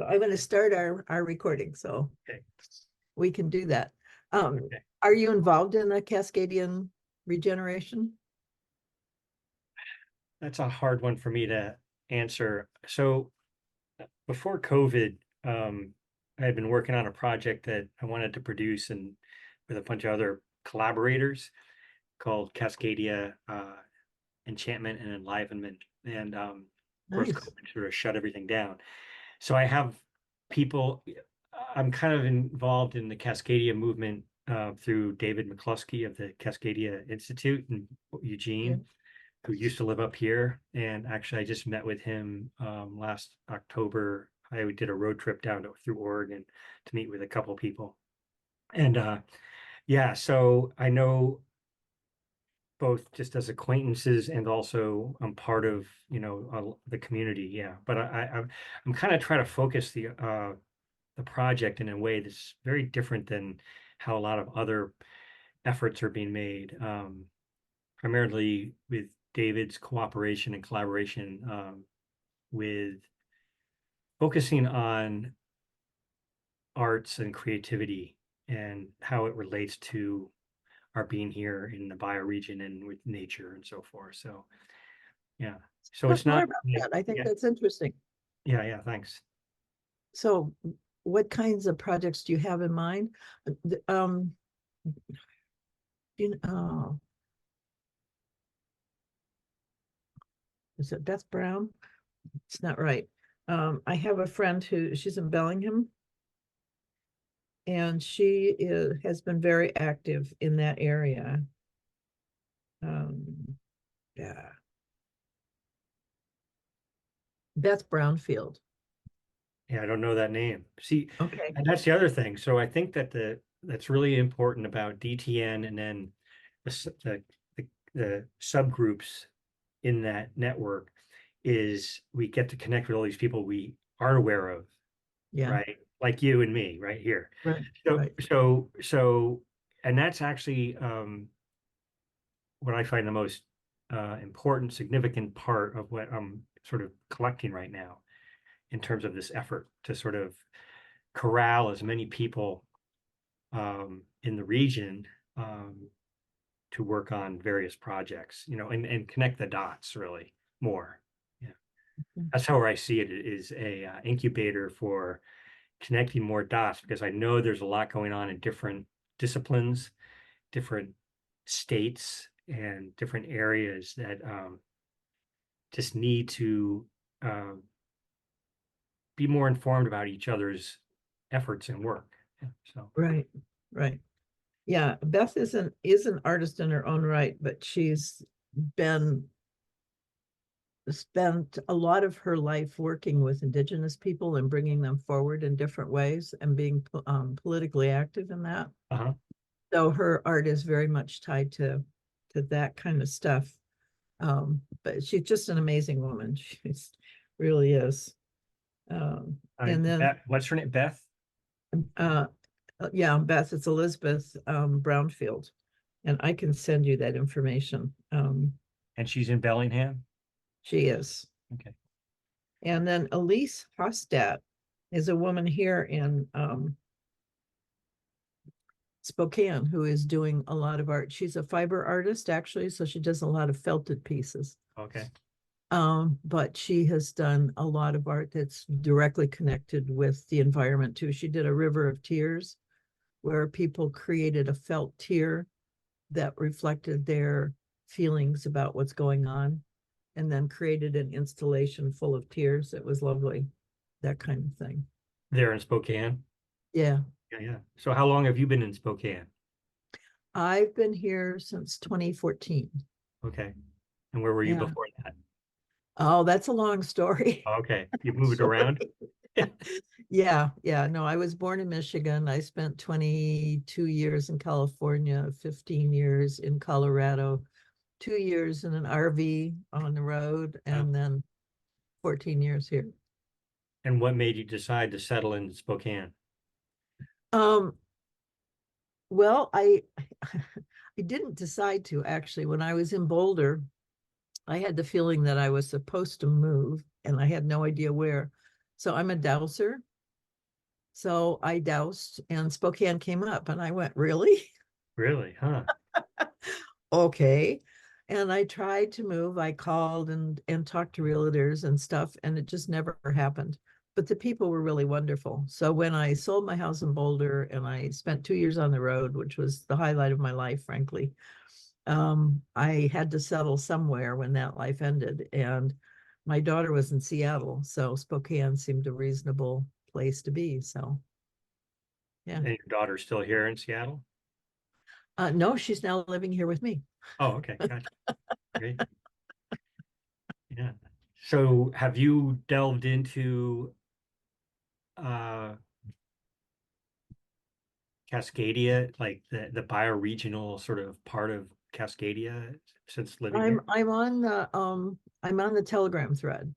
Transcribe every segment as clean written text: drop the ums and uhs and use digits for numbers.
So I'm going to start our recording, so Okay. we can do that. Okay. Are you involved in the Cascadian regeneration? That's a hard one for me to answer. So before COVID, I had been working on a project that I wanted to produce and with a bunch of other collaborators called Cascadia Enchantment and Enlivenment. And of course, Nice. COVID sort of shut everything down. So I have people, I'm kind of involved in the Cascadia movement through David McCluskey of the Cascadia Institute in Eugene. Yeah. Who used to live up here. And actually, I just met with him last October. I did a road trip down through Oregon to meet with a couple people. And yeah, so I know both just as acquaintances and also I'm part of, the community. Yeah. But I'm kind of trying to focus the project in a way that's very different than how a lot of other efforts are being made. Primarily with David's cooperation and collaboration with focusing on arts and creativity and how it relates to our being here in the bioregion and with nature and so forth. So, yeah. So Talk it's more not about like, that. I think yeah, that's interesting. yeah, thanks. So, what kinds of projects do you have in mind? Um, is it Beth Brown? It's not right. I have a friend she's in Bellingham, and has been very active in that area. Yeah. Beth Brownfield. Yeah, I don't know that name. See, Okay. and that's the other thing. So I think that that's really important about DTN and then the subgroups in that network is we get to connect with all these people we are aware of, Yeah. right? Like you and me right here. Right. So, Right. and that's actually what I find the most important, significant part of what I'm sort of collecting right now in terms of this effort to sort of corral as many people in the region to work on various projects, and connect the dots really more. Yeah, that's how I see it is a incubator for connecting more dots because I know there's a lot going on in different disciplines, different states, and different areas that just need to be more informed about each other's efforts and work. Yeah, so Right. Right. Yeah. Beth is an artist in her own right, but she's been spent a lot of her life working with Indigenous people and bringing them forward in different ways and being politically active in that. uh-huh. So her art is very much tied to that kind of stuff. But she's just an amazing woman. She's really is. And then What's her name? Beth? uh, yeah, Beth, it's Elizabeth Brownfield, and I can send you that information. And she's in Bellingham? She is. Okay. And then Elise Hostat is a woman here in Spokane who is doing a lot of art. She's a fiber artist, actually, so she does a lot of felted pieces. Okay. But she has done a lot of art that's directly connected with the environment too. She did a River of Tears where people created a felt tear that reflected their feelings about what's going on, and then created an installation full of tears. It was lovely, that kind of thing. There in Spokane? Yeah. Yeah. So how long have you been in Spokane? I've been here since 2014. Okay. And where were you Yeah. before that? Oh, that's a long story. Okay. You moved around? Yeah. No, I was born in Michigan. I spent 22 years in California, 15 years in Colorado, 2 years in an RV on the road, and then 14 years here. And what made you decide to settle in Spokane? Um, well, I didn't decide to actually. When I was in Boulder, I had the feeling that I was supposed to move and I had no idea where. So I'm a dowser. So I doused and Spokane came up and I went, really? Really? Huh? Okay. And I tried to move. I called and talked to realtors and stuff, and it just never happened. But the people were really wonderful. So when I sold my house in Boulder and I spent 2 years on the road, which was the highlight of my life, frankly, I had to settle somewhere when that life ended. And my daughter was in Seattle, so Spokane seemed a reasonable place to be. So yeah. And your daughter's still here in Seattle? No, she's now living here with me. Oh, okay, gotcha. Great. Yeah. So have you delved into uh Cascadia, like the bioregional sort of part of Cascadia since living I'm here? I'm on the I'm on the Telegram thread.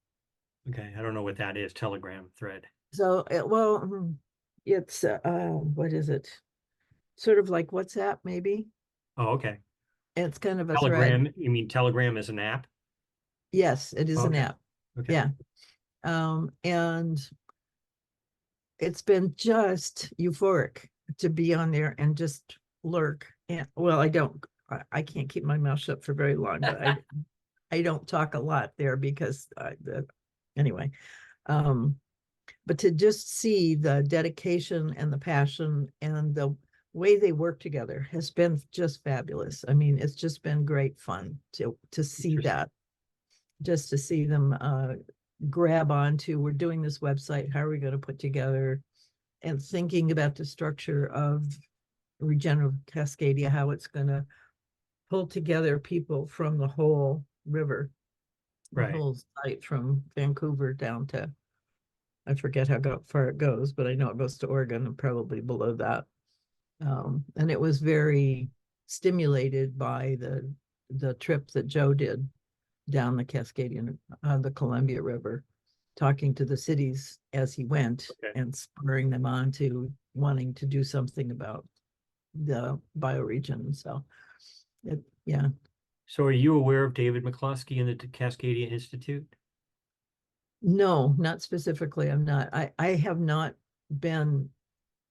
Okay, I don't know what that is, Telegram thread. So it's what is it? Sort of like WhatsApp, maybe. Oh, okay. It's kind of a thread. Telegram, you mean Telegram is an app? Yes, it is Oh, an okay. app. Okay. Yeah. And it's been just euphoric to be on there and just lurk. And well, I can't keep my mouth shut for very long, but I don't talk a lot there because anyway. Um, but to just see the dedication and the passion and the way they work together has been just fabulous. I mean, it's just been great fun to see Interesting. that, just to see them grab onto, we're doing this website, how are we going to put together, and thinking about the structure of regenerative Cascadia, how it's going to pull together people from the whole river, the Right. whole site from Vancouver down to, I forget how far it goes, but I know it goes to Oregon and probably below that. And it was very stimulated by the trip that Joe did down the Cascadian, the Columbia River, talking to the cities as he went Okay. and spurring them on to wanting to do something about the bioregion. So, yeah, So are you aware of David McCloskey and the Cascadia Institute? no, not specifically. I'm not. I have not been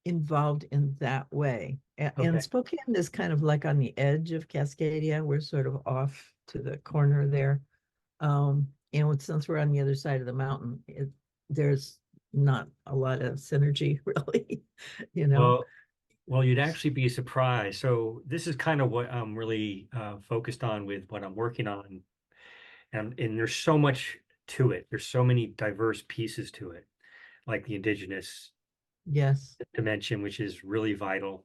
involved in that way. And Okay. Spokane is kind of like on the edge of Cascadia. We're sort of off to the corner there. And since we're on the other side of the mountain, there's not a lot of synergy really, you know. Well, well, you'd actually be surprised. So this is kind of what I'm really focused on with what I'm working on. And there's so much to it. There's so many diverse pieces to it, like the indigenous Yes. dimension, which is really vital.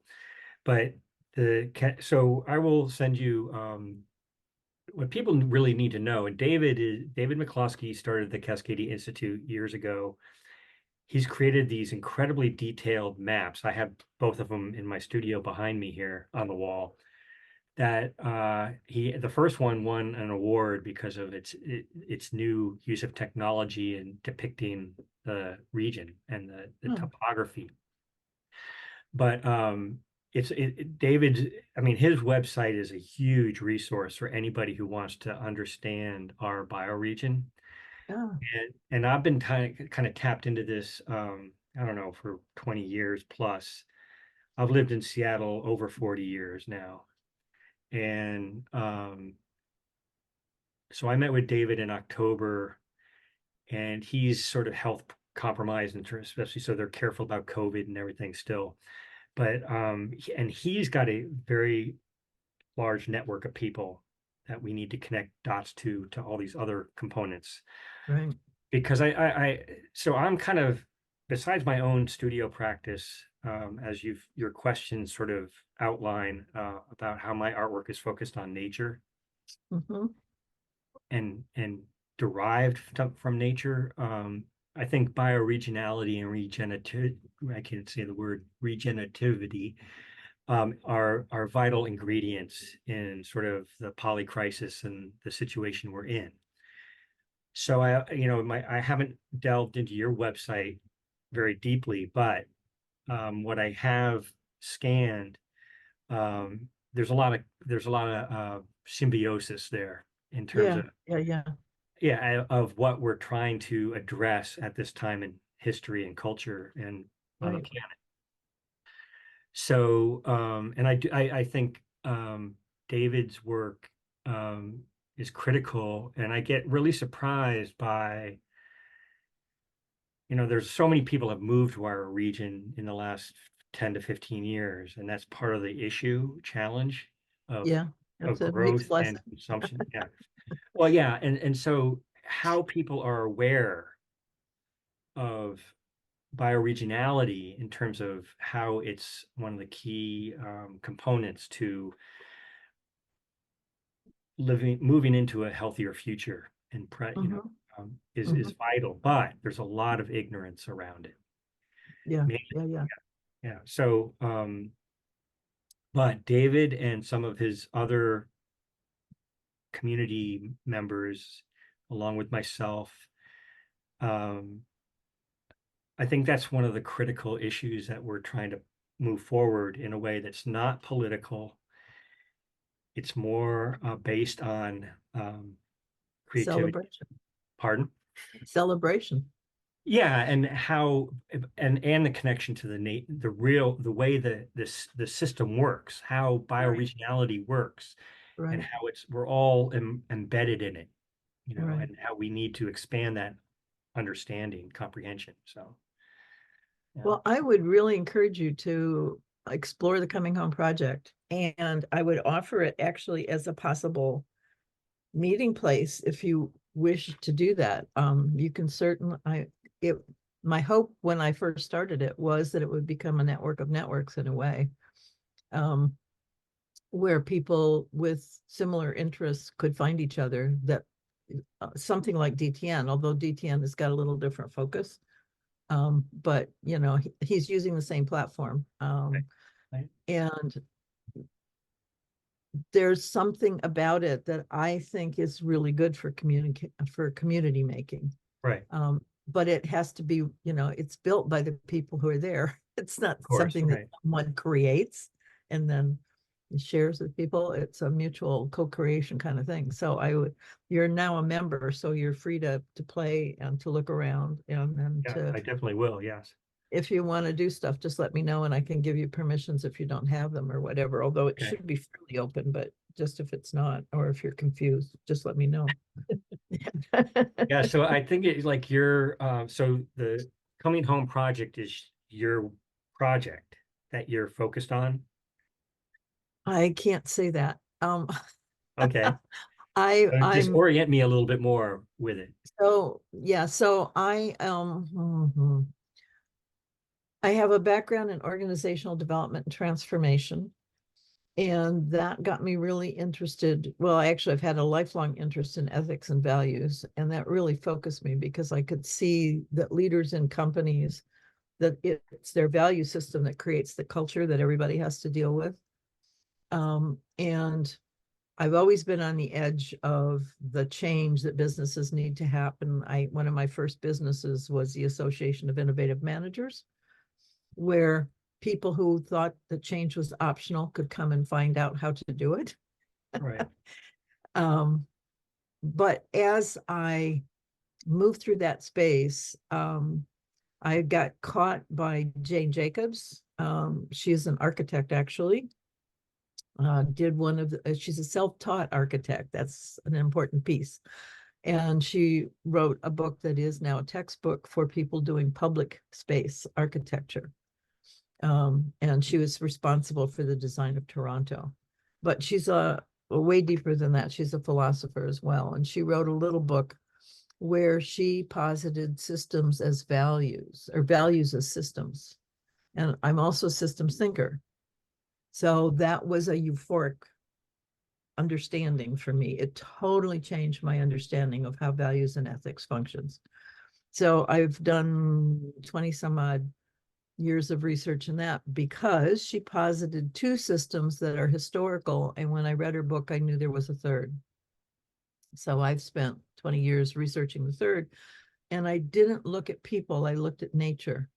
But so I will send you what people really need to know. And David McCloskey started the Cascadia Institute years ago. He's created these incredibly detailed maps. I have both of them in my studio behind me here on the wall. That the first one won an award because of its new use of technology in depicting the region and the Oh, topography. But David, I mean, his website is a huge resource for anybody who wants to understand our bioregion. yeah. And I've been kind of tapped into this, I don't know, for 20 years plus. I've lived in Seattle over 40 years now. And so I met with David in October, and he's sort of health compromised, especially so they're careful about COVID and everything still. But and he's got a very large network of people that we need to connect dots to all these other components. Right. Because so I'm kind of, besides my own studio practice, as your questions sort of outline about how my artwork is focused on nature Hmm. and derived from nature. I think bioregionality and regenerative, I can't say the word regenerativity, are vital ingredients in sort of the polycrisis and the situation we're in. So I haven't delved into your website very deeply, but what I have scanned, there's a lot of symbiosis there in terms Yeah, of, yeah, yeah. yeah, of what we're trying to address at this time in history and culture. And on the Right. planet. So, and I think David's work is critical, and I get really surprised by, there's so many people have moved to our region in the last 10 to 15 years, and that's part of the challenge of Yeah, that's a mixed growth blessing. and consumption. Yeah. Well, yeah, and so how people are aware of bioregionality in terms of how it's one of the key components to moving into a healthier future and Mhm, is mhm. vital, but there's a lot of ignorance around it. Yeah, Maybe, yeah, yeah. yeah. So, but David and some of his other community members, along with myself, um, I think that's one of the critical issues that we're trying to move forward in a way that's not political. It's more based on creativity. Celebration, Pardon? celebration. Yeah, and how and the connection to the way the system works, how Right, bioregionality works, and right, how we're all embedded in it, right. and how we need to expand that understanding, comprehension. So, yeah, Well, I would really encourage you to explore the Coming Home Project, and I would offer it actually as a possible meeting place if you wish to do that. You can certainly, it, my hope when I first started it was that it would become a network of networks in a way, um, where people with similar interests could find each other. That something like DTN, although DTN has got a little different focus, but he's using the same platform, right, right, and there's something about it that I think is really good for community making. right. But it has to be, it's built by the people who are there. It's not Of course, something that right. someone creates and then shares with people. It's a mutual co-creation kind of thing. So you're now a member, so you're free to play and to look around and Yeah, to, I definitely will. Yes. if you want to do stuff, just let me know and I can give you permissions if you don't have them or whatever. Although it Okay. should be fairly open, but just if it's not, or if you're confused, just let me know. Yeah, so I think it's like so the Coming Home Project is your project that you're focused on. I can't say that. Okay. Just I'm orient me a little bit more with it. so yeah, so I have a background in organizational development and transformation. And that got me really interested. Well, I've had a lifelong interest in ethics and values, and that really focused me because I could see that leaders in companies, that it's their value system that creates the culture that everybody has to deal with. And I've always been on the edge of the change that businesses need to happen. One of my first businesses was the Association of Innovative Managers, where people who thought that change was optional could come and find out how to do it. Right. But as I moved through that space, I got caught by Jane Jacobs. She's an architect, actually. She's a self-taught architect. That's an important piece. And she wrote a book that is now a textbook for people doing public space architecture. And she was responsible for the design of Toronto. But she's way deeper than that. She's a philosopher as well. And she wrote a little book where she posited systems as values, or values as systems. And I'm also a systems thinker. So that was a euphoric understanding for me. It totally changed my understanding of how values and ethics functions. So I've done 20 some odd years of research in that because she posited two systems that are historical. And when I read her book, I knew there was a third. So I've spent 20 years researching the third. And I didn't look at people, I looked at nature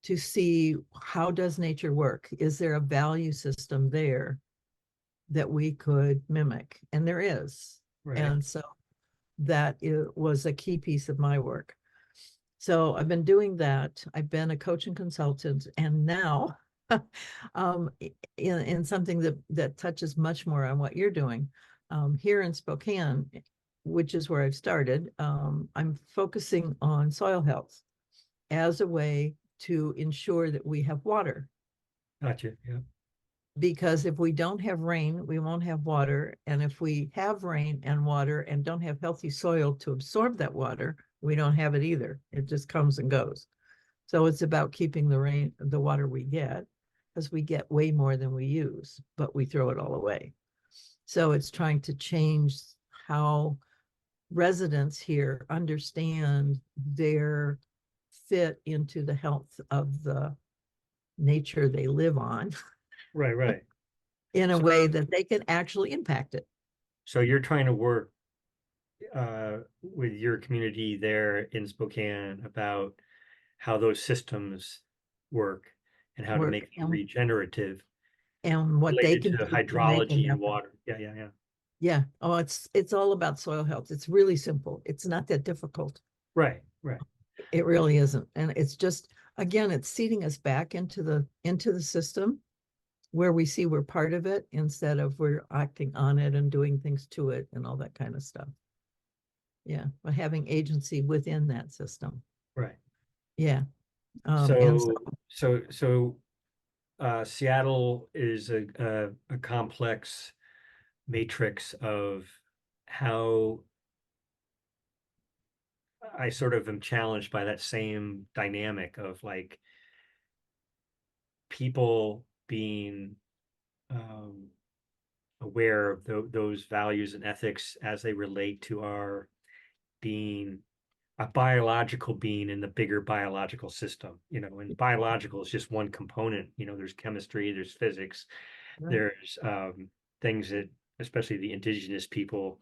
to see, how does nature work? Is there a value system there that we could mimic? And there is. Right. And so that was a key piece of my work. So I've been doing that. I've been a coach and consultant, and now in something that touches much more on what you're doing here in Spokane, which is where I've started. I'm focusing on soil health as a way to ensure that we have water. Gotcha. Yeah. Because if we don't have rain, we won't have water. And if we have rain and water and don't have healthy soil to absorb that water, we don't have it either. It just comes and goes. So it's about keeping the water we get, because we get way more than we use, but we throw it all away. So it's trying to change how residents here understand their fit into the health of the nature they live on Right, right. in a So, way that they can actually impact it. so you're trying to work with your community there in Spokane about how those systems work and how to Work make them regenerative and what they related can to do to make it hydrology and happen. water. Yeah, yeah, yeah. Yeah. Oh, it's all about soil health. It's really simple. It's not that difficult. Right, right. It really isn't. And it's just, again, it's seeding us back into the system where we see we're part of it instead of we're acting on it and doing things to it and all that kind of stuff. Yeah. But having agency within that system. Right. Yeah. And so, So Seattle is a complex matrix of how I sort of am challenged by that same dynamic of like people being um, aware of those values and ethics as they relate to our being a biological being in the bigger biological system, and biological is just one component. There's chemistry, there's physics, right. there's things that especially the indigenous people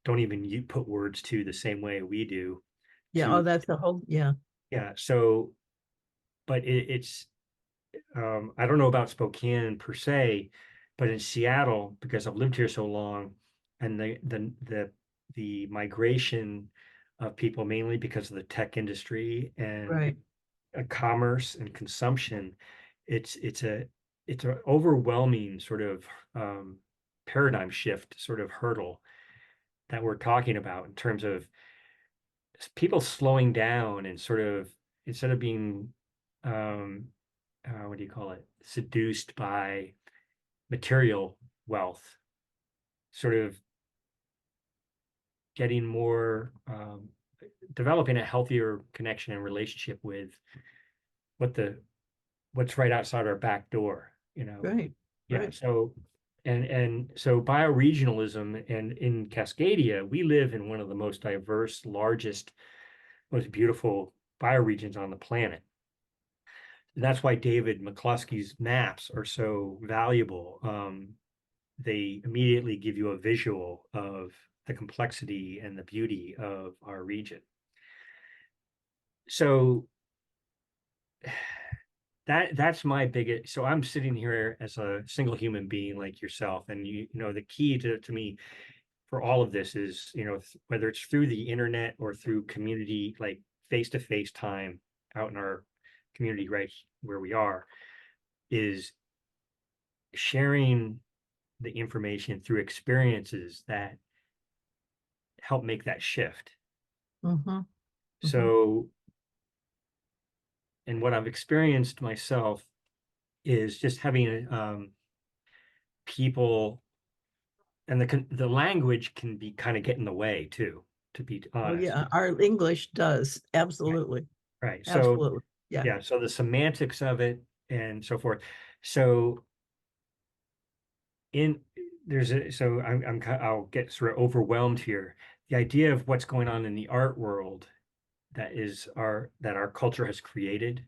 don't even put words to the same way we do Yeah. to, Oh, that's the whole, yeah. yeah. So, but it's I don't know about Spokane per se, but in Seattle, because I've lived here so long, and the migration of people mainly because of the tech industry and Right. commerce and consumption, it's an overwhelming sort of paradigm shift, sort of hurdle that we're talking about in terms of people slowing down and sort of instead of being um, what do you call it, seduced by material wealth, sort of getting more, developing a healthier connection and relationship with what the what's right outside our back door. Right. Yeah. Right. So, and so bioregionalism, and in Cascadia, we live in one of the most diverse, largest, most beautiful bioregions on the planet. And that's why David McCluskey's maps are so valuable. They immediately give you a visual of the complexity and the beauty of our region. So that's my biggest. So I'm sitting here as a single human being like yourself, and the key to me for all of this is, whether it's through the internet or through community, like face-to-face time out in our community right where we are, is sharing the information through experiences that help make that shift. Mm-hmm. Mm-hmm. So, and what I've experienced myself is just having people, and the language can be kind of get in the way too, to be Oh, honest. yeah. Our English does. Right. Absolutely. Right. So, Absolutely. Yeah. yeah. So the semantics of it and so forth. So in there's a so I'll get sort of overwhelmed here. The idea of what's going on in the art world that our culture has created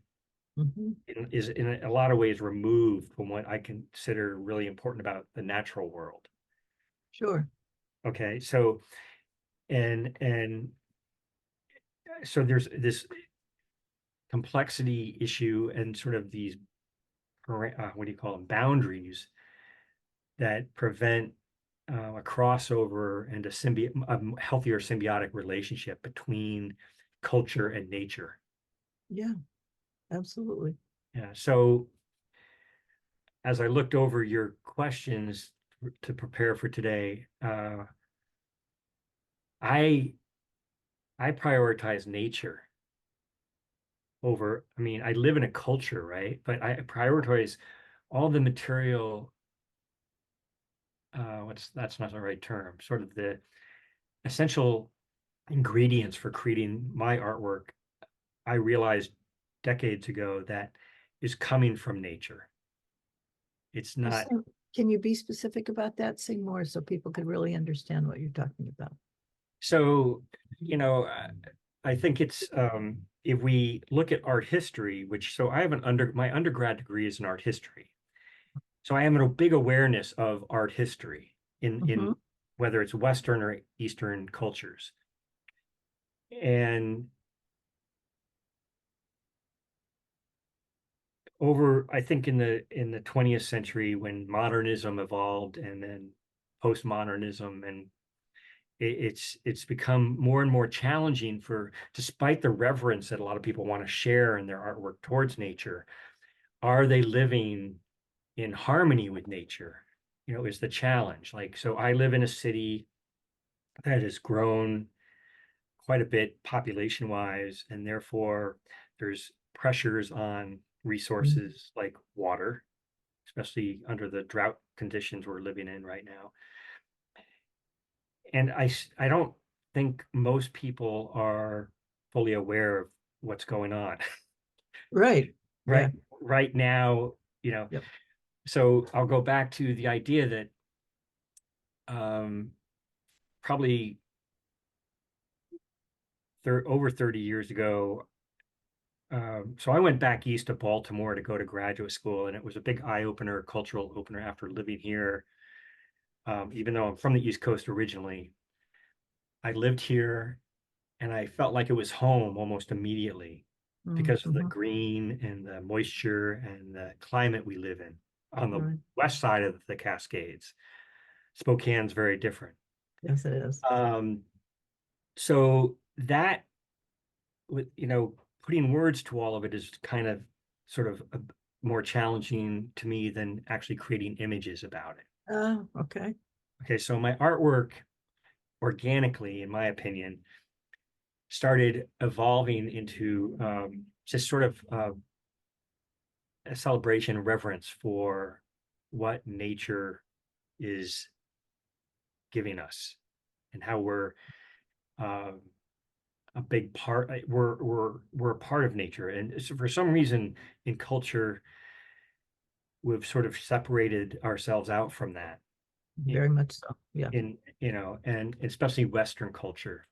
Mm-hmm. is in a lot of ways removed from what I consider really important about the natural world. Sure. Okay, so and so there's this complexity issue and sort of these what do you call them, boundaries that prevent a crossover and a healthier symbiotic relationship between culture and nature. Yeah, absolutely. Yeah. So as I looked over your questions to prepare for today, I I prioritize nature over, I mean, I live in a culture, right? But I prioritize all the material, what's that's not the right term, sort of the essential ingredients for creating my artwork. I realized decades ago that is coming from nature. It's not. So can you be specific about that? Say more so people could really understand what you're talking about. So, I think it's if we look at art history, which so I have my undergrad degree is in art history. So I have a big awareness of art history in Mhm. whether it's Western or Eastern cultures. And over, I think in the 20th century, when modernism evolved and then postmodernism, and it's become more and more challenging for, despite the reverence that a lot of people want to share in their artwork towards nature, are they living in harmony with nature? Is the challenge. Like, so I live in a city that has grown quite a bit population wise, and therefore there's pressures on Mm. resources like water, especially under the drought conditions we're living in right now. And I don't think most people are fully aware of what's going on Right. right Yeah. right now. Yep. So I'll go back to the idea that probably over 30 years ago. So I went back east to Baltimore to go to graduate school, and it was a big eye opener, cultural opener after living here. Even though I'm from the East Coast originally, I lived here and I felt like it was home almost immediately because of the Mm-hmm. green and the moisture and the climate we live in on the Right. west side of the Cascades. Spokane's very different. Yes, it is. Um, so that, with putting words to all of it is kind of sort of more challenging to me than actually creating images about it. Oh, okay. Okay, so my artwork organically, in my opinion, started evolving into just sort of a celebration, reverence for what nature is giving us, and how we're um, a big part. We're a part of nature, and so for some reason in culture we've sort of separated ourselves out from that. in, Very much so. Yeah. and especially Western culture.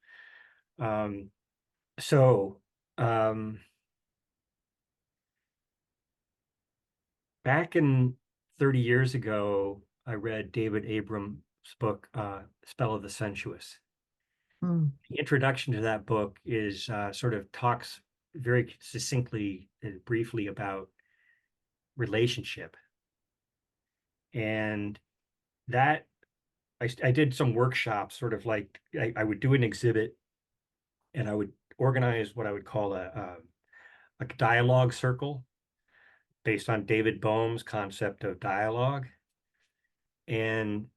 Um, so um, back in 30 years ago, I read David Abram's book, Spell of the Sensuous. Mm. The introduction to that book is sort of talks very succinctly and briefly about relationship. And that I did some workshops, sort of like I would do an exhibit and I would organize what I would call a dialogue circle based on David Bohm's concept of dialogue. And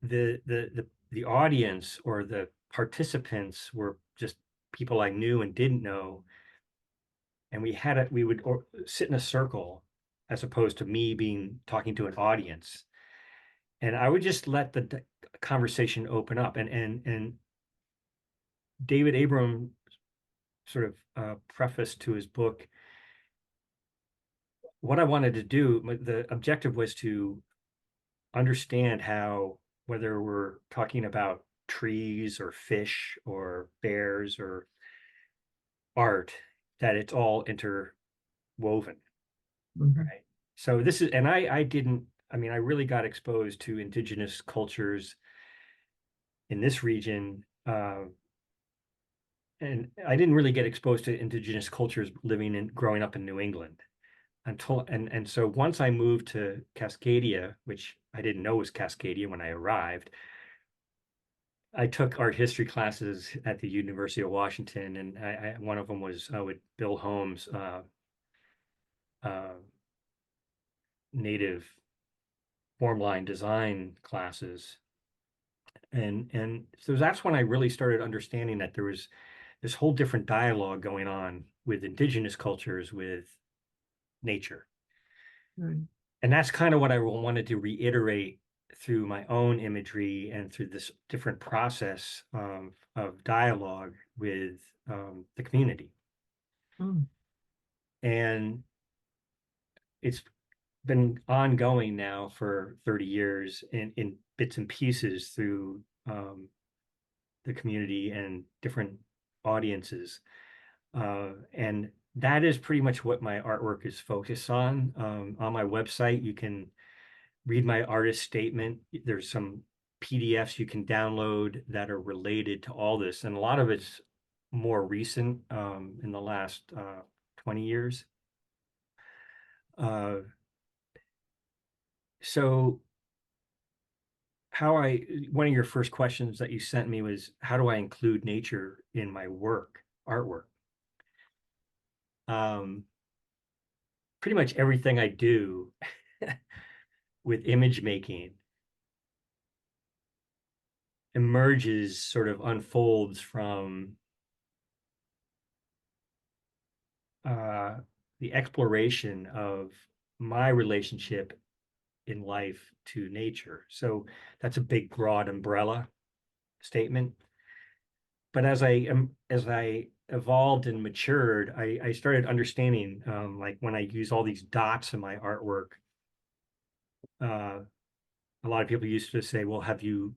the audience or the participants were just people I knew and didn't know, and we would sit in a circle as opposed to me being talking to an audience, and I would just let the conversation open up. And David Abram sort of preface to his book, what I wanted to do, the objective was to understand how, whether we're talking about trees or fish or bears or art, that it's all interwoven, Mhm. right? So this is, and I didn't, I mean, I really got exposed to indigenous cultures in this region. And I didn't really get exposed to indigenous cultures living and growing up in New England until, and so once I moved to Cascadia, which I didn't know was Cascadia when I arrived, I took art history classes at the University of Washington, and one of them was with Bill Holmes, uh, native form line design classes. And so that's when I really started understanding that there was this whole different dialogue going on with indigenous cultures with nature. Right. And that's kind of what I wanted to reiterate through my own imagery and through this different process of dialogue with the community. Mm. And it's been ongoing now for 30 years in bits and pieces through the community and different audiences. And that is pretty much what my artwork is focused on. On my website, you can read my artist statement. There's some PDFs you can download that are related to all this. And a lot of it's more recent, in the last 20 years. Uh, so one of your first questions that you sent me was, how do I include nature in my artwork? Um, Pretty much everything I do with image making emerges, sort of unfolds from uh, the exploration of my relationship in life to nature. So that's a big, broad umbrella statement. But as I evolved and matured, I started understanding, like when I use all these dots in my artwork, uh, a lot of people used to say, well, have you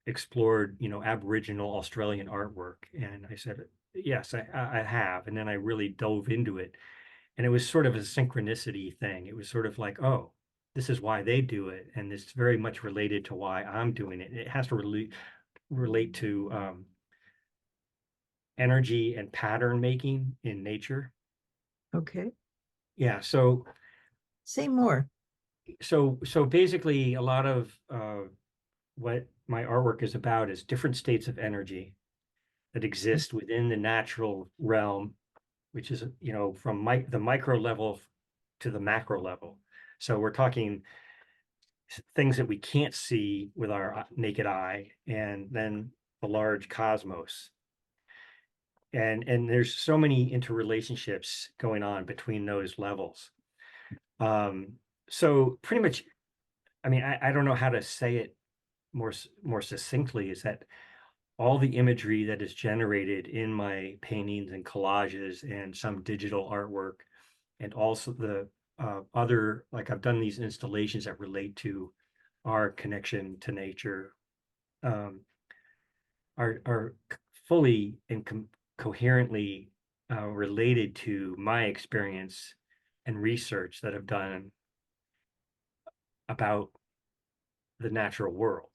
explored, Aboriginal Australian artwork? And I said, yes, I have. And then I really dove into it. And it was sort of a synchronicity thing. It was sort of like, oh, this is why they do it. And it's very much related to why I'm doing it. It has to relate to energy and pattern making in nature. Okay. Yeah. So Say more. so basically a lot of what my artwork is about is different states of energy that exist within the natural realm, which is, from the micro level to the macro level. So we're talking things that we can't see with our naked eye, and then the large cosmos. And there's so many interrelationships going on between those levels. Um, so pretty much, I mean, I don't know how to say it more succinctly, is that all the imagery that is generated in my paintings and collages and some digital artwork, and also the other, like I've done these installations that relate to our connection to nature, um, are fully and coherently related to my experience and research that I've done about the natural world.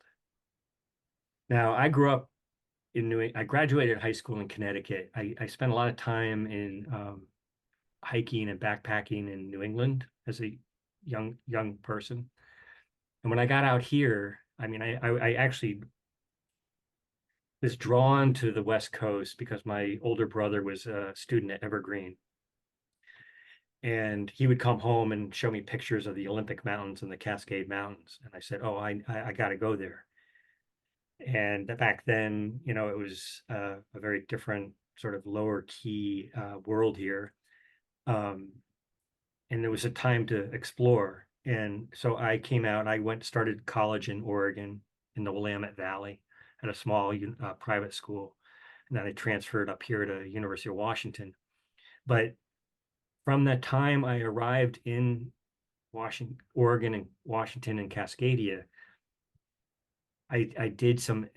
Now, I grew up I graduated high school in Connecticut. I spent a lot of time in hiking and backpacking in New England as a young person. And when I got out here, I mean, I actually was drawn to the West Coast because my older brother was a student at Evergreen. And he would come home and show me pictures of the Olympic Mountains and the Cascade Mountains. And I said, oh, I got to go there. And back then, it was a very different sort of lower key world here. Um, and there was a time to explore. And so I came out, started college in Oregon in the Willamette Valley at a small private school. And then I transferred up here to University of Washington. But from that time I arrived in Oregon and Washington and Cascadia, I did some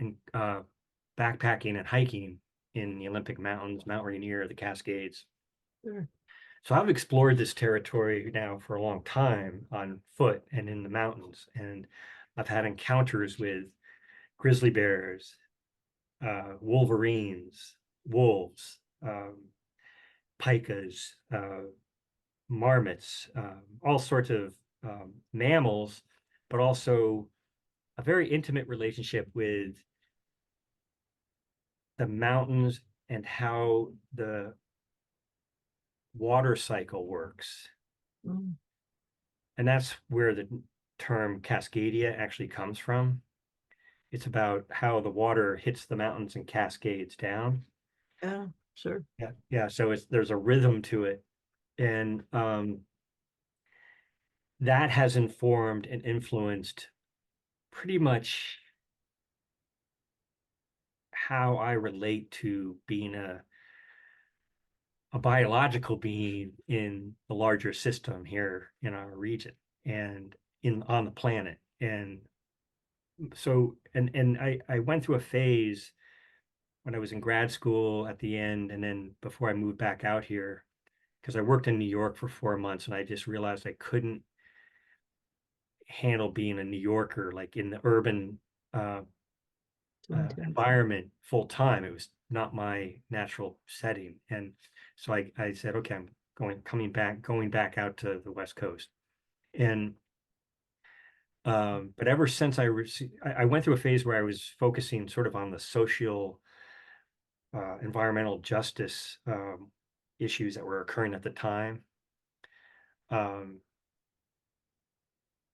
backpacking and hiking in the Olympic Mountains, Mount Rainier, the Cascades. Sure. So I've explored this territory now for a long time on foot and in the mountains. And I've had encounters with grizzly bears, wolverines, wolves, pikas, marmots, all sorts of mammals, but also a very intimate relationship with the mountains and how the water cycle works. Mm. And that's where the term Cascadia actually comes from. It's about how the water hits the mountains and cascades down. Yeah, sure. Yeah, yeah. So there's a rhythm to it, and that has informed and influenced pretty much how I relate to being a biological being in the larger system here in our region and in on the planet. And so I went through a phase when I was in grad school at the end, and then before I moved back out here, because I worked in New York for 4 months, and I just realized I couldn't handle being a New Yorker, like in the urban uh, Too intense. environment full time. It was not my natural setting, and so I said, okay, I'm going back out to the West Coast, and but ever since I went through a phase where I was focusing sort of on the social environmental justice issues that were occurring at the time. Um,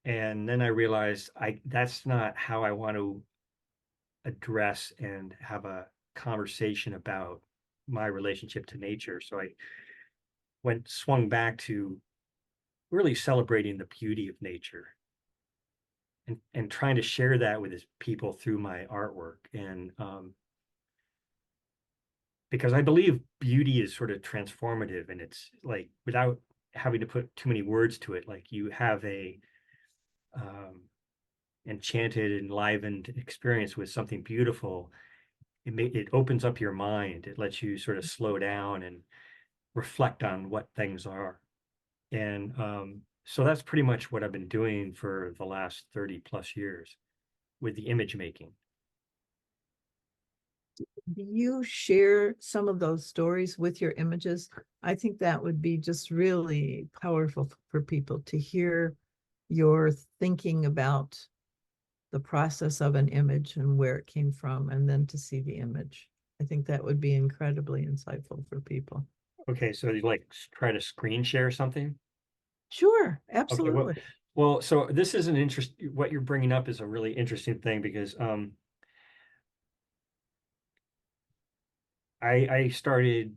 and then I realized that's not how I want to address and have a conversation about my relationship to nature. So I swung back to really celebrating the beauty of nature and trying to share that with people through my artwork. And because I believe beauty is sort of transformative, and it's like without having to put too many words to it, like you have a um, enchanted, enlivened experience with something beautiful. It opens up your mind. It lets you sort of slow down and reflect on what things are. And so that's pretty much what I've been doing for the last 30 plus years with the image making. Do you share some of those stories with your images? I think that would be just really powerful for people to hear your thinking about the process of an image and where it came from, and then to see the image. I think that would be incredibly insightful for people. Okay, so you like try to screen share something? Sure, Okay, well, absolutely. so this is an interest. What you're bringing up is a really interesting thing because I started.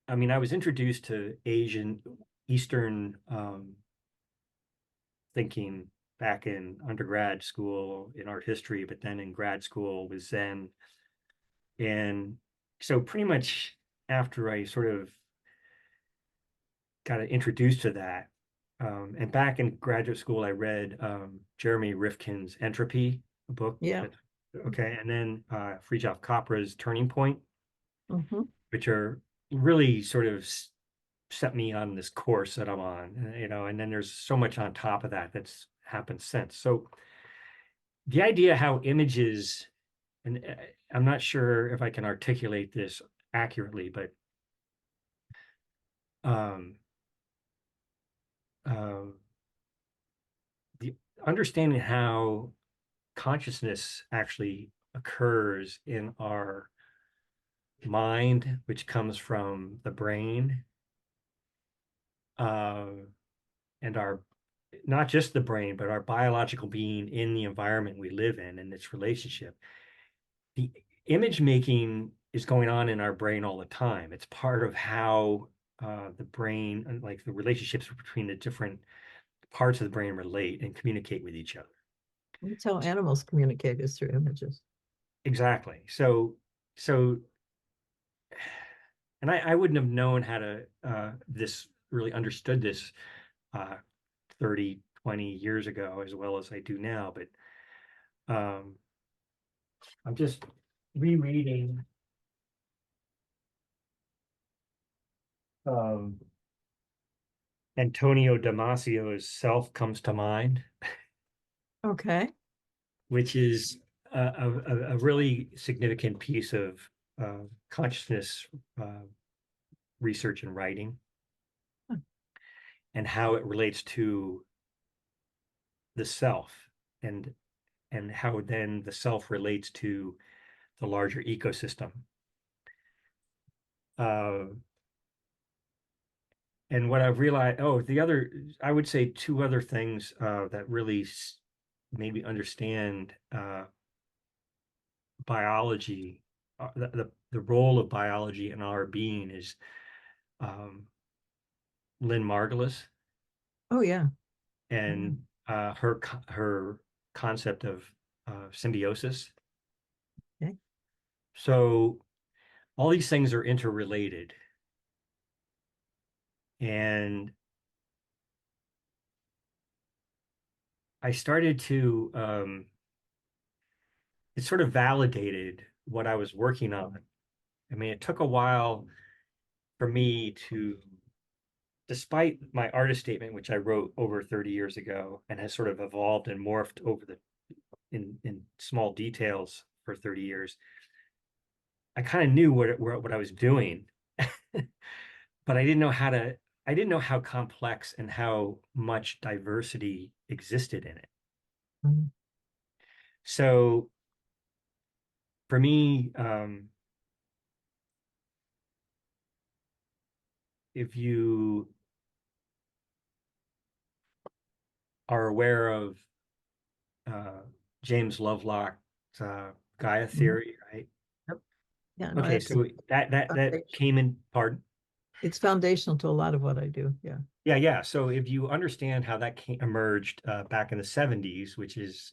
I mean, I was introduced to Eastern thinking back in undergrad school in art history, but then in grad school was Zen. And so pretty much after I sort of got introduced to that, and back in graduate school, I read Jeremy Rifkin's Entropy, a book Yeah. that, okay, and then Fritjof Capra's Turning Point, Mhm. which are really sort of set me on this course that I'm on, and then there's so much on top of that that's happened since. So the idea how images, and I'm not sure if I can articulate this accurately, but um, uh, the understanding how consciousness actually occurs in our mind, which comes from the brain, uh, and our not just the brain, but our biological being in the environment we live in and its relationship. The image making is going on in our brain all the time. It's part of how the brain, and like the relationships between the different parts of the brain relate and communicate with each other. That's how animals communicate, is through images. Exactly. So, and I wouldn't have known how to this really understood this uh, 30, 20 years ago as well as I do now. But I'm just rereading um, Antonio Damasio's Self Comes to Mind, Okay. which is a really significant piece of consciousness research and writing, Huh. and how it relates to the self, and how then the self relates to the larger ecosystem. And what I've realized, I would say two other things that really made me understand biology, the role of biology in our being is um, Lynn Margulis Oh, yeah. and her concept of symbiosis. Okay. So all these things are interrelated, and I started to it sort of validated what I was working on. I mean, it took a while for me to, despite my artist statement, which I wrote over 30 years ago and has sort of evolved and morphed over in small details for 30 years, I kind of knew what I was doing, but I didn't know how complex and how much diversity existed in it. Mhm. So for me, if you are aware of uh, James Lovelock's Gaia Mhm. theory, right? Yep. Yeah, no, Okay, that's so that foundation. came in part. It's foundational to a lot of what I do. Yeah. Yeah. So if you understand how that emerged back in the 70s, which is,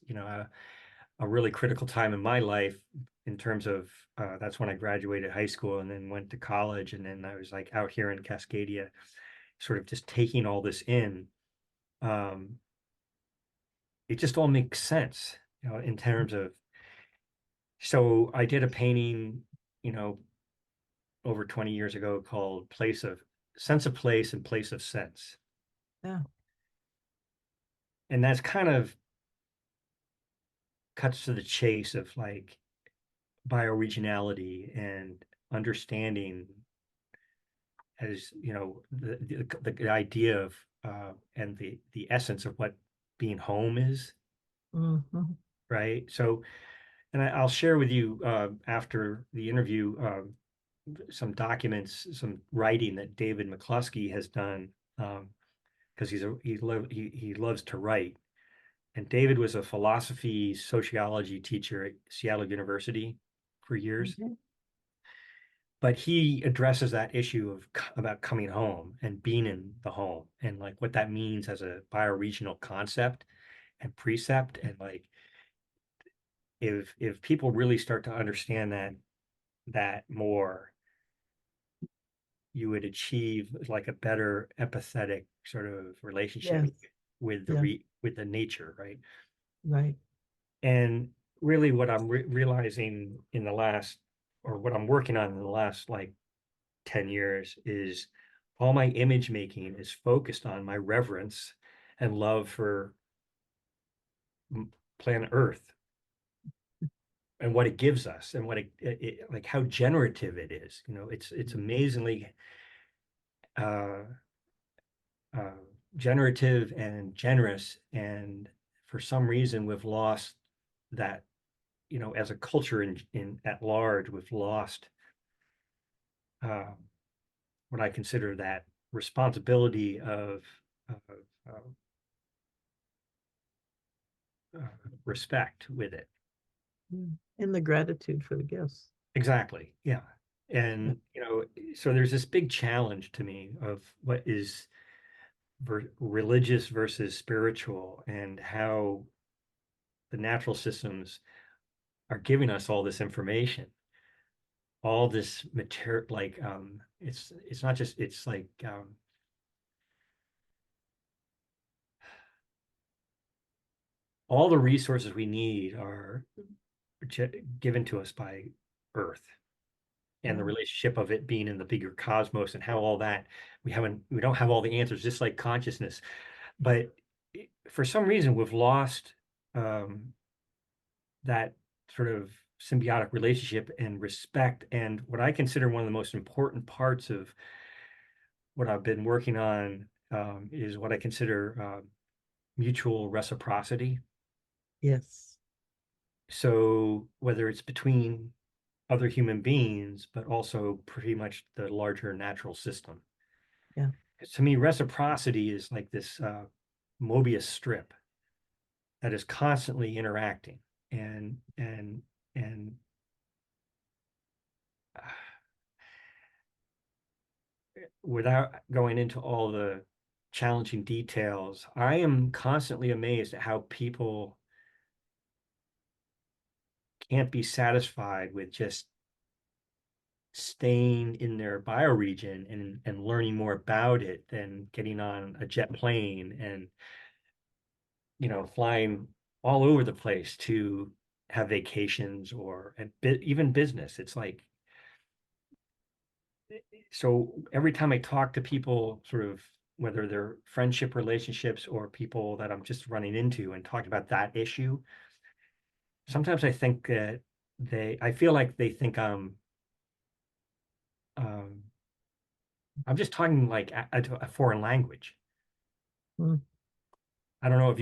a really critical time in my life in terms of that's when I graduated high school and then went to college. And then I was like out here in Cascadia, sort of just taking all this in. Um, it just all makes sense, in terms of, so I did a painting, you know, over 20 years ago called Sense of Place and Place of Sense. Yeah. And that's kind of cuts to the chase of like bioregionality and understanding, as the idea of and the essence of what being home is, Mhm. right? So, and I'll share with you after the interview some documents, some writing that David McCluskey has done, because he loves to write. And David was a philosophy sociology teacher at Seattle University for years, Okay. but he addresses that issue of about coming home and being in the home and like what that means as a bioregional concept and precept. And like if people really start to understand that more, you would achieve like a better empathetic sort of relationship Yes. with Yeah. with the nature, right? Right. And really what I'm realizing in the last, or what I'm working on in the last like 10 years, is all my image making is focused on my reverence and love for planet Earth and what it gives us and what like how generative it is. It's amazingly uh, uh, generative and generous. And for some reason, we've lost that, as a culture in at large, we've lost uh, what I consider that responsibility of uh, uh, respect with it. Mm. And the gratitude for the gifts. Exactly. Yeah. Yeah. And, so there's this big challenge to me of what is religious versus spiritual, and how the natural systems are giving us all this information, all this material, like, it's not just, it's like, all the resources we need are given to us by Earth, and the Yeah. relationship of it being in the bigger cosmos, and how all that, we don't have all the answers, just like consciousness. But for some reason we've lost that sort of symbiotic relationship and respect. And what I consider one of the most important parts of what I've been working on is what I consider mutual reciprocity. Yes. So whether it's between other human beings, but also pretty much the larger natural system. Yeah. To me, reciprocity is like this Mobius strip that is constantly interacting and without going into all the challenging details, I am constantly amazed at how people can't be satisfied with just staying in their bioregion and learning more about it than getting on a jet plane and flying all over the place to have vacations or even business. It's like, so every time I talk to people, sort of whether they're friendship relationships or people that I'm just running into and talking about that issue, sometimes I think that I feel like they think um, I'm just talking like a foreign language. Mm. I don't know if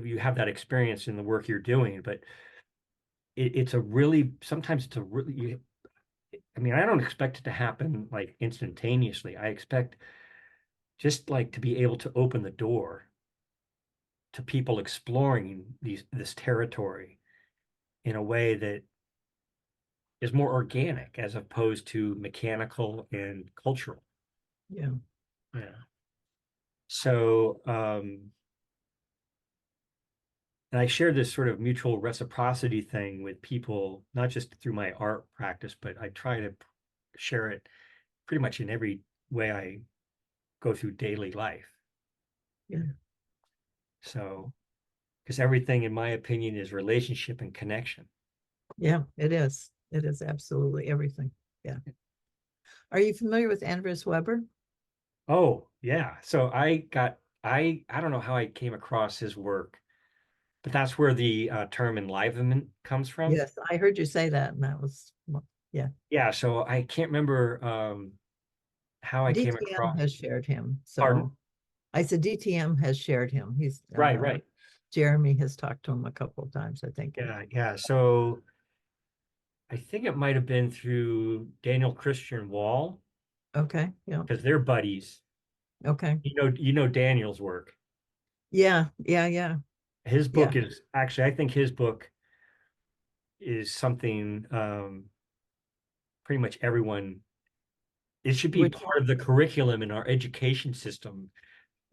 you have that experience in the work you're doing, but sometimes it's a really, I mean, I don't expect it to happen like instantaneously. I expect just like to be able to open the door to people exploring this territory in a way that is more organic as opposed to mechanical and cultural. Yeah. Yeah. So, and I share this sort of mutual reciprocity thing with people, not just through my art practice, but I try to share it pretty much in every way I go through daily life. Yeah. So, because everything, in my opinion, is relationship and connection. Yeah, it is. It is absolutely everything. Yeah. Are you familiar with Andreas Weber? Oh, yeah. So I don't know how I came across his work, but that's where the term enlivenment comes from. Yes, I heard you say that, and that was, yeah. Yeah. So I can't remember how I came DTM across. has shared him. Pardon? So I said DTM has shared him. Right, right. Jeremy has talked to him a couple of times, I think. Yeah, yeah. So I think it might have been through Daniel Christian Wall Okay. Yeah. because they're buddies. Okay. You know Daniel's work. Yeah. Yeah. Yeah. His Yeah. book is actually, I think his book is something pretty much everyone, it should be Which part one? of the curriculum in our education system,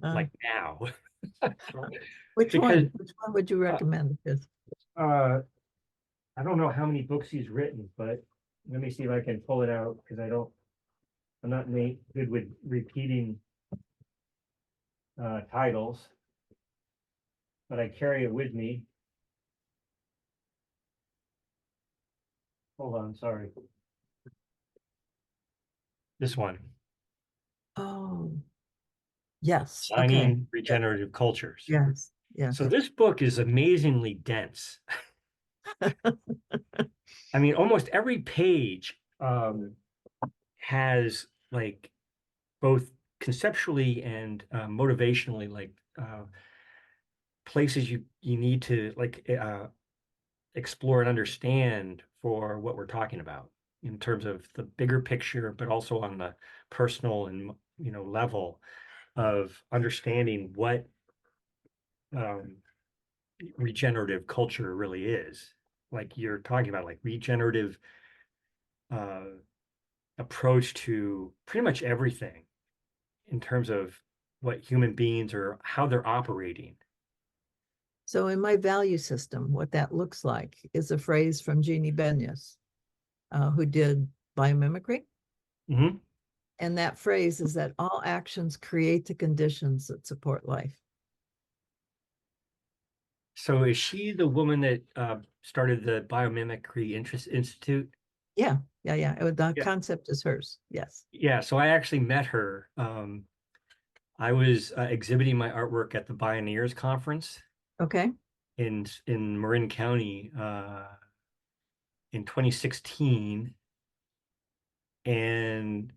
Uh, like now. which Because one? Which one would you uh, recommend? Because uh, I don't know how many books he's written, but let me see if I can pull it out because I'm not good with repeating titles, but I carry it with me. Hold on, sorry. This one, oh, yes. Okay. Signing Yes. Regenerative Cultures. Yes. So Yes. this book is amazingly dense. I mean, almost every page has like both conceptually and motivationally, like places you need to like explore and understand for what we're talking about in terms of the bigger picture, but also on the personal and level of understanding what um, regenerative culture really is. Like you're talking about, like regenerative uh, approach to pretty much everything in terms of what human beings or how they're operating. So in my value system, what that looks like is a phrase from Jeannie Benyus, who did biomimicry. Mhm. And that phrase is that all actions create the conditions that support life. So is she the woman that started the Biomimicry Interest Institute? Yeah, yeah, yeah. The Yeah. concept is hers. Yes. Yeah, so I actually met her. I was exhibiting my artwork at the Bioneers Conference Okay. in Marin County in 2016, and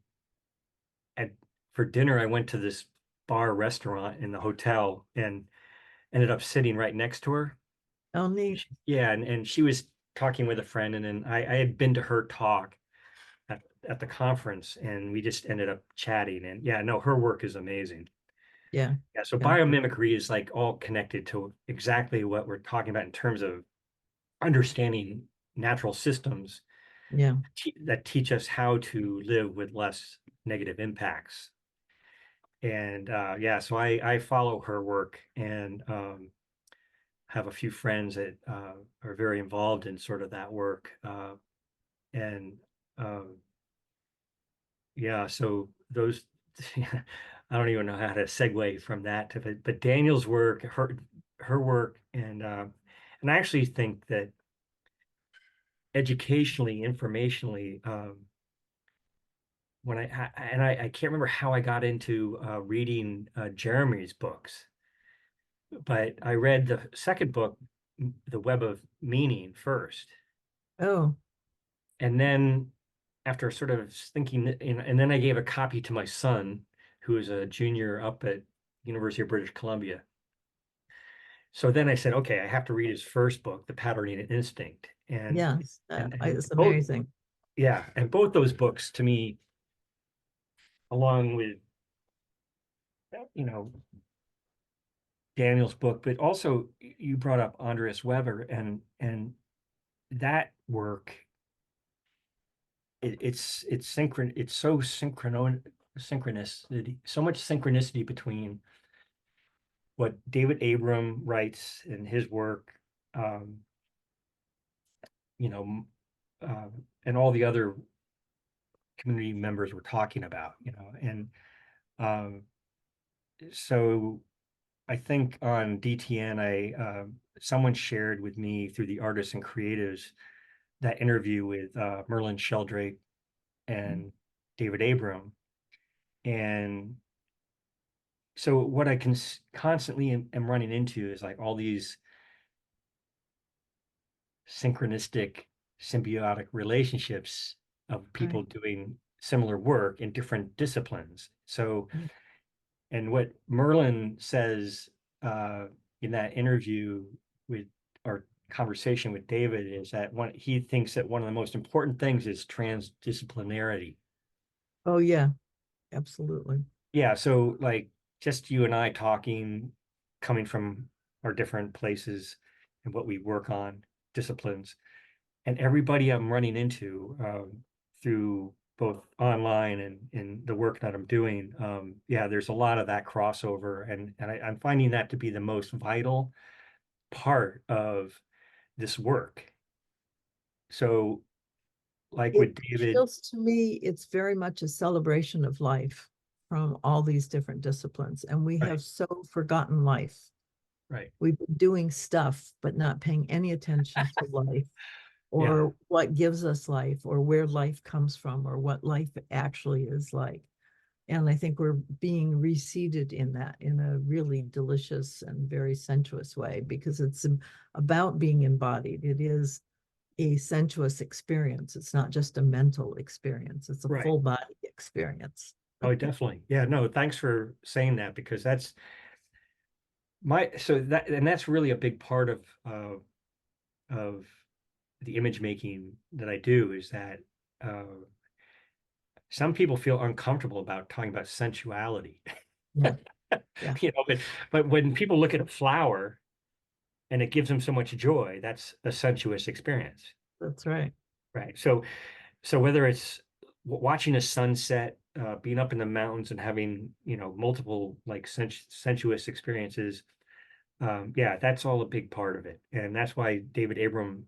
at for dinner I went to this bar restaurant in the hotel and ended up sitting right next to her. Oh, neat. Yeah, and she was talking with a friend, and then I had been to her talk at the conference, and we just ended up chatting. And yeah, no, her work is amazing. Yeah. Yeah, so Yeah. biomimicry is like all connected to exactly what we're talking about in terms of understanding natural systems Yeah. that teach us how to live with less negative impacts. And yeah, so I follow her work, and have a few friends that are very involved in sort of that work. And um, yeah, so those, I don't even know how to segue from that to it, but Daniel's work, her work, and I actually think that educationally, informationally, when I can't remember how I got into reading Jeremy's books, but I read the second book, The Web of Meaning, first. Oh, And then after sort of thinking, and then I gave a copy to my son, who is a junior up at University of British Columbia. So then I said, okay, I have to read his first book, The Patterning and Instinct. yes. And It's both, amazing. yeah, and both those books to me, along with, you know, Daniel's book, but also you brought up Andreas Weber, and that work, it's so synchronicity, so much synchronicity between what David Abram writes in his work, um, you know, uh, and all the other community members were talking about, and um, so I think on DTN, someone shared with me through the artists and creatives that interview with Merlin Sheldrake and David Abram, and so what I can constantly am running into is like all these synchronistic, symbiotic relationships of people Right. doing similar work in different disciplines. So, Mm. and what Merlin says uh, in that interview with our conversation with David is that he thinks that one of the most important things is transdisciplinarity. Oh, yeah, absolutely. Yeah, so like just you and I talking, coming from our different places and what we work on, disciplines, and everybody I'm running into through both online and in the work that I'm doing, yeah, there's a lot of that crossover, and I'm finding that to be the most vital part of this work. So, like It with David, feels to me it's very much a celebration of life from all these different disciplines, and we right, have so forgotten life. right, We've been doing stuff, but not paying any attention to life yeah, or what gives us life or where life comes from or what life actually is like. And I think we're being reseated in that in a really delicious and very sensuous way because it's about being embodied. It is a sensuous experience. It's not just a mental experience, it's a right. full body experience. Oh, definitely. Yeah, no, thanks for saying that, because that's that's really a big part of the image making that I do, is that uh, some people feel uncomfortable about talking about sensuality. Yeah, yeah, But when people look at a flower and it gives them so much joy, that's a sensuous experience, that's right. right? So whether it's watching a sunset, being up in the mountains and having, multiple like sensuous experiences, yeah, that's all a big part of it. And that's why David Abram's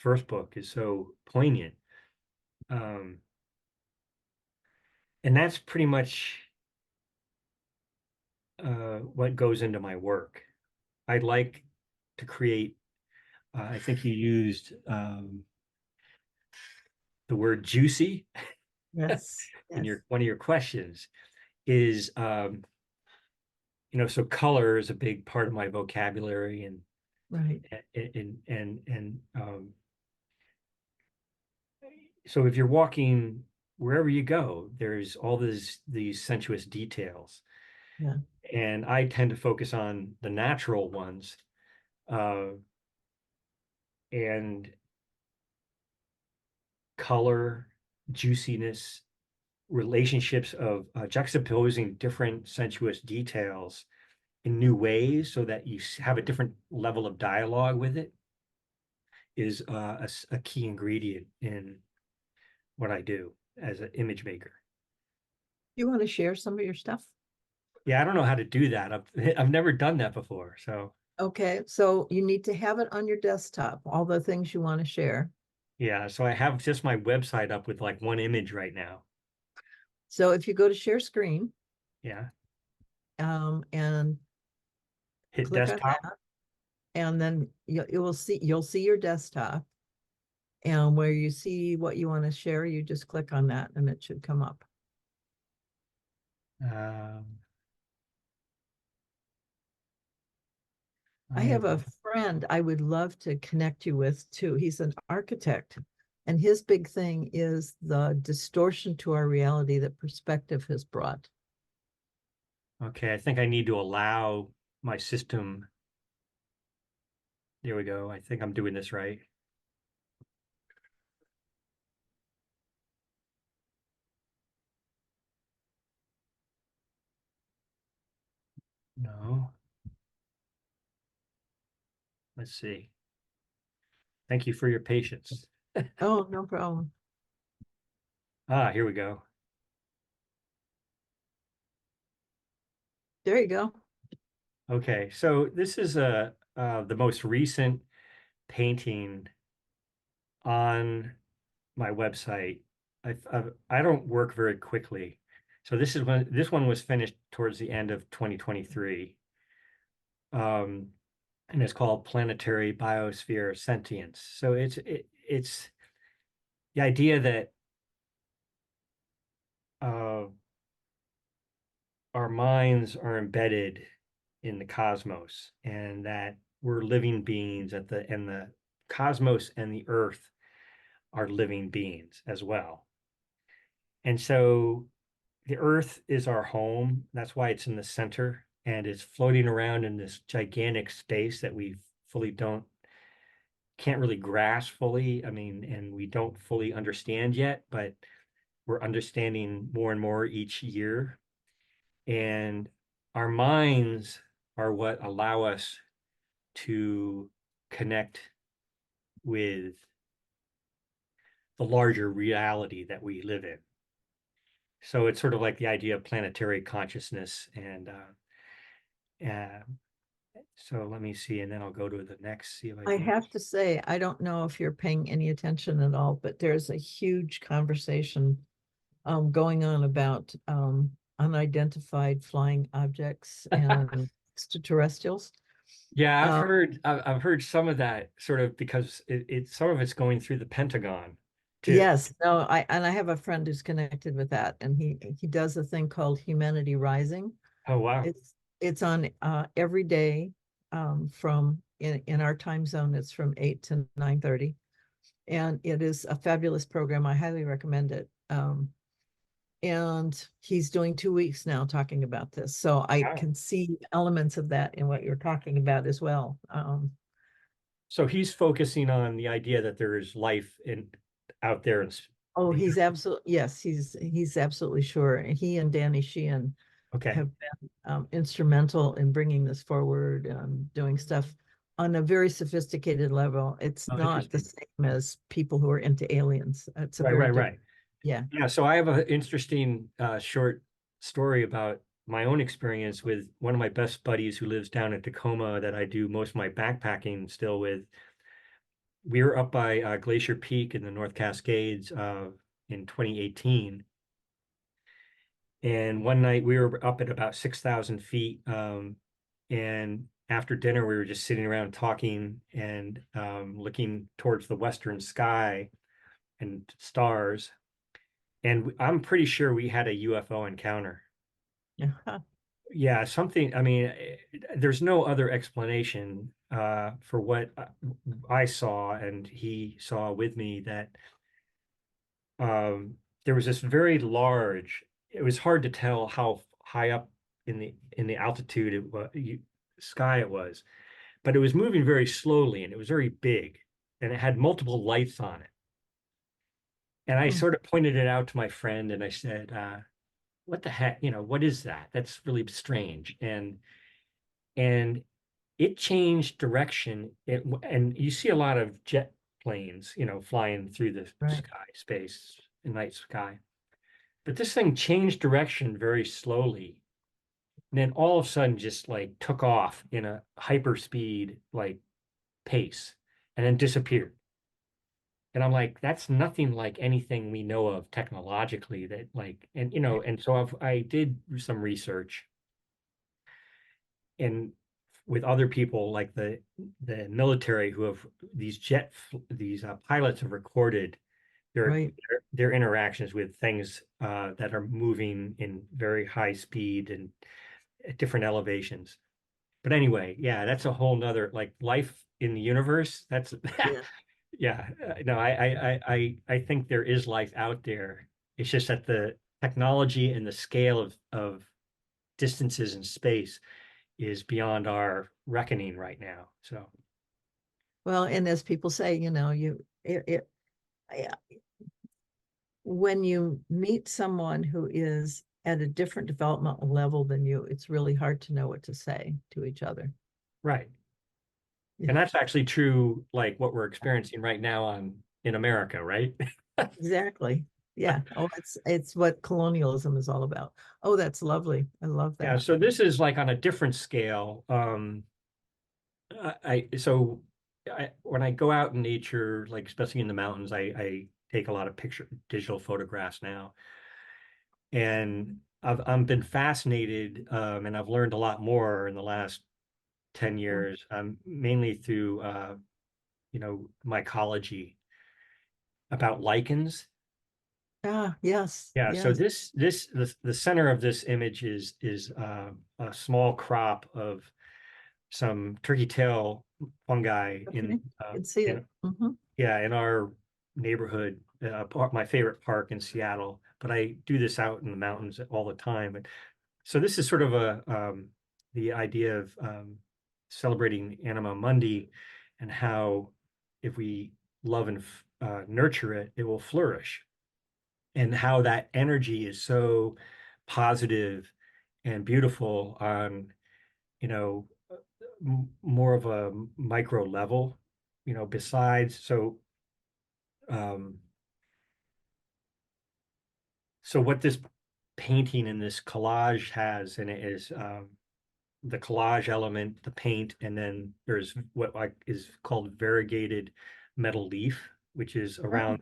first book is so poignant. Um, and that's pretty much what goes into my work. I like to create, I think you used the word juicy Yes, in yes, one of your questions, is, so color is a big part of my vocabulary, right. and so if you're walking wherever you go, there's all these sensuous details, Yeah, and I tend to focus on the natural ones, uh, and color, juiciness, relationships of juxtaposing different sensuous details in new ways so that you have a different level of dialogue with it is a key ingredient in what I do as an image maker. You want to share some of your stuff? Yeah, I don't know how to do that. I've never done that before. So Okay, so you need to have it on your desktop, all the things you want to share. yeah, so I have just my website up with like one image right now. So if you go to share screen, Yeah, and hit click on desktop. that, and then you'll see your desktop, and where you see what you want to share, you just click on that and it should come up. Um, I I have am a friend I would love to connect you with too. He's an architect, and his big thing is the distortion to our reality that perspective has brought. okay. I think I need to allow my system. There we go. I think I'm doing this right. No, let's see. Thank you for your patience. Oh, no problem. Ah, here we go. There you go. Okay, so this is the most recent painting on my website. I don't work very quickly, so this one was finished towards the end of 2023, and it's called Planetary Biosphere Sentience. So it's the idea that uh, our minds are embedded in the cosmos, and that we're living beings and the cosmos and the earth are living beings as well. And so the earth is our home. That's why it's in the center and it's floating around in this gigantic space that we fully can't really grasp fully. I mean, and we don't fully understand yet, but we're understanding more and more each year. And our minds are what allow us to connect with the larger reality that we live in. So it's sort of like the idea of planetary consciousness. And so let me see, and then I'll go to the next, see if I I can. have to say, I don't know if you're paying any attention at all, but there's a huge conversation going on about unidentified flying objects and extraterrestrials. Yeah, Um, I've heard some of that sort of because some of it's going through the Pentagon too. yes, no, I have a friend who's connected with that, and he does a thing called Humanity Rising. Oh wow. It's on every day, from in our time zone. It's from 8 to 9:30, and it is a fabulous program. I highly recommend it. And he's doing 2 weeks now talking about this, so I Wow. can see elements of that in what you're talking about as well. So he's focusing on the idea that there is life out there in Oh, the he's absolutely, yes, he's absolutely sure. And he and Danny Sheehan okay. have been instrumental in bringing this forward, doing stuff on a very sophisticated level. It's Oh, not the interesting. same as people who are into aliens. It's a Right, very right, different, right. yeah. Yeah, so I have an interesting short story about my own experience with one of my best buddies who lives down in Tacoma that I do most of my backpacking still with. We were up by Glacier Peak in the North Cascades in 2018. And one night we were up at about 6,000 feet. And after dinner, we were just sitting around talking and looking towards the western sky and stars. And I'm pretty sure we had a UFO encounter. Yeah. Yeah, something, I mean, there's no other explanation for what I saw and he saw with me that there was this very large, it was hard to tell how high up in the altitude sky it was, but it was moving very slowly and it was very big and it had multiple lights on it. And I Hmm. sort of pointed it out to my friend and I said, what the heck, what is that? That's really strange. And it changed direction. And you see a lot of jet planes, flying through the Right. sky, space, and night sky. But this thing changed direction very slowly. And then all of a sudden just like took off in a hyper speed like pace and then disappeared. And I'm like, that's nothing like anything we know of technologically that like, and so I did some research and with other people like the military who have these pilots have recorded their Right. their interactions with things that are moving in very high speed and at different elevations. But anyway, yeah, that's a whole nother like life in the universe. That's Yeah. yeah. No, I think there is life out there. It's just that the technology and the scale of distances in space is beyond our reckoning right now. So Well, and as people say, yeah, when you meet someone who is at a different developmental level than you, it's really hard to know what to say to each other. right. Yeah, And that's actually true, like what we're experiencing right now in America, right? exactly. Yeah. Oh, it's what colonialism is all about. Oh, that's lovely. I love Yeah, that. so this is like on a different scale. So when I go out in nature, like especially in the mountains, I take a lot of digital photographs now, and I've been fascinated, and I've learned a lot more in the last 10 Mm. years, mainly through mycology about lichens. Ah, yes, Yeah, so yes. the center of this image is a small crop of some turkey tail fungi Okay. uh, Can see it. in Hmm. yeah, in our neighborhood, my favorite park in Seattle. But I do this out in the mountains all the time. And so this is sort of the idea of celebrating Anima Mundi and how if we love and nurture it, it will flourish. And how that energy is so positive and beautiful on, you know, more of a micro level, besides um, so what this painting and this collage has in it is the collage element, the paint, and then there's what like is called variegated metal leaf, Oh, which is around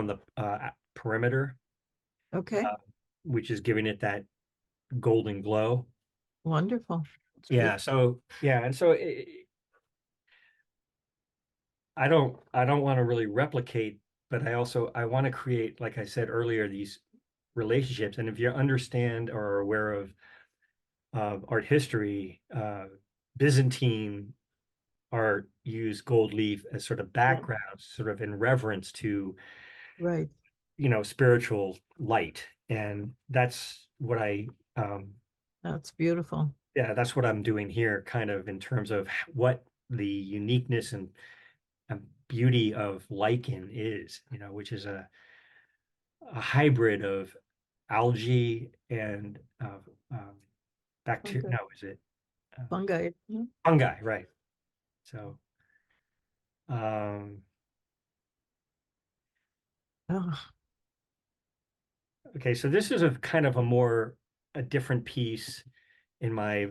the perimeter, okay. uh, which is giving it that golden glow. Wonderful. It's Yeah. beautiful. So yeah, and so I don't want to really replicate, but I want to create, like I said earlier, these relationships. And if you understand or are aware of art history, Byzantine art used gold leaf as sort of Yeah, backgrounds, sort of in reverence to, right. spiritual light. And that's what That's beautiful. yeah, that's what I'm doing here, kind of in terms of what the uniqueness and beauty of lichen is, which is a hybrid of algae and bacteria. Fungi. No, is it Fungi. Yeah. fungi? Right. So, um, Oh, okay. So this is a kind of a different piece in my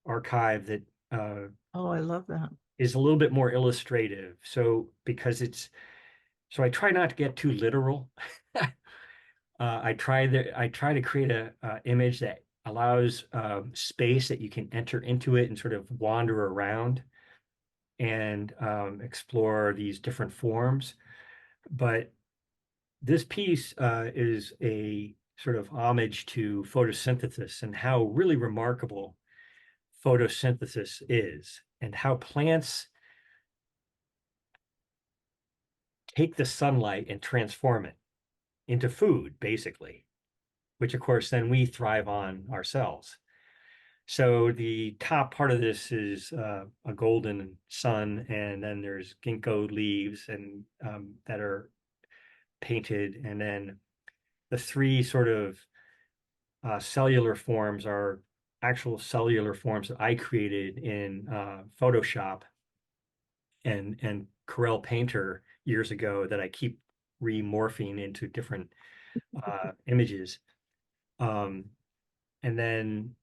archive that oh, I love that. is a little bit more illustrative. So so I try not to get too literal. I try to create a image that allows space that you can enter into it and sort of wander around and explore these different forms. But this piece is a sort of homage to photosynthesis and how really remarkable photosynthesis is, and how plants take the sunlight and transform it into food, basically, which of course then we thrive on ourselves. So the top part of this is a golden sun, and then there's ginkgo leaves and that are painted, and then the three sort of cellular forms are actual cellular forms that I created in Photoshop and Corel Painter years ago that I keep remorphing into different images. Um, and then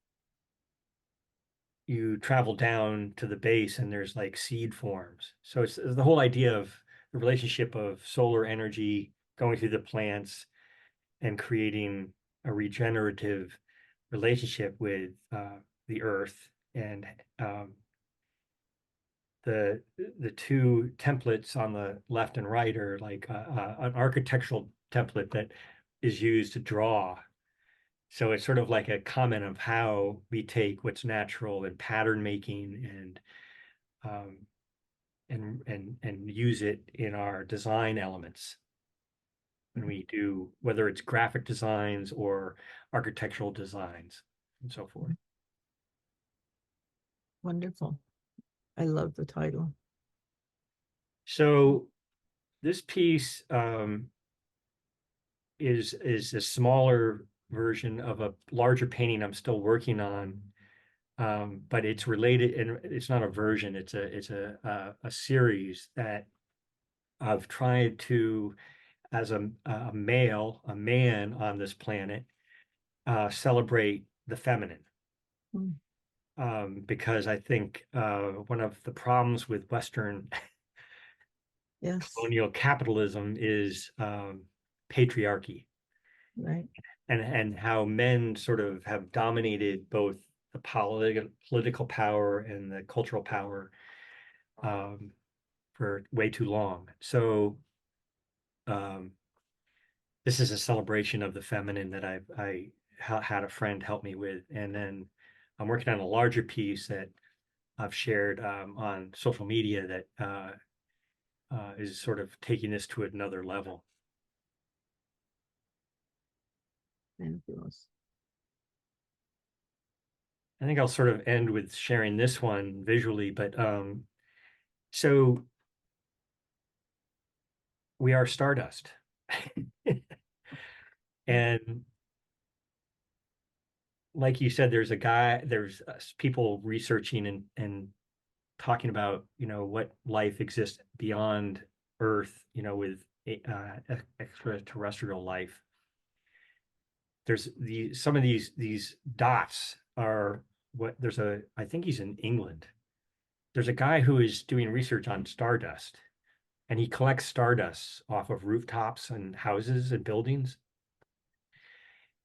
you travel down to the base and there's like seed forms. So it's the whole idea of the relationship of solar energy going through the plants and creating a regenerative relationship with the earth. And um, the two templates on the left and right are like an architectural template that is used to draw. So it's sort of like a comment of how we take what's natural and pattern making um, and use it in our design elements when we do, whether it's graphic designs or architectural designs and so forth. Wonderful. I love the title. So this piece is a smaller version of a larger painting I'm still working on, but it's related, and it's not a version. It's a series that I've tried to, as a male, a man on this planet, celebrate the feminine. Mm. Because I think one of the problems with Western Yes, colonial capitalism is patriarchy, right. and how men sort of have dominated both the political power and the cultural power um, for way too long. So um, this is a celebration of the feminine that I had a friend help me with, and then I'm working on a larger piece that I've shared on social media that is sort of taking this to another level. Fabulous. I think I'll sort of end with sharing this one visually, but so we are stardust. And like you said, there's people researching and talking about, what life exists beyond Earth, with extraterrestrial life. There's some of these dots are I think he's in England. There's a guy who is doing research on stardust, and he collects stardust off of rooftops and houses and buildings,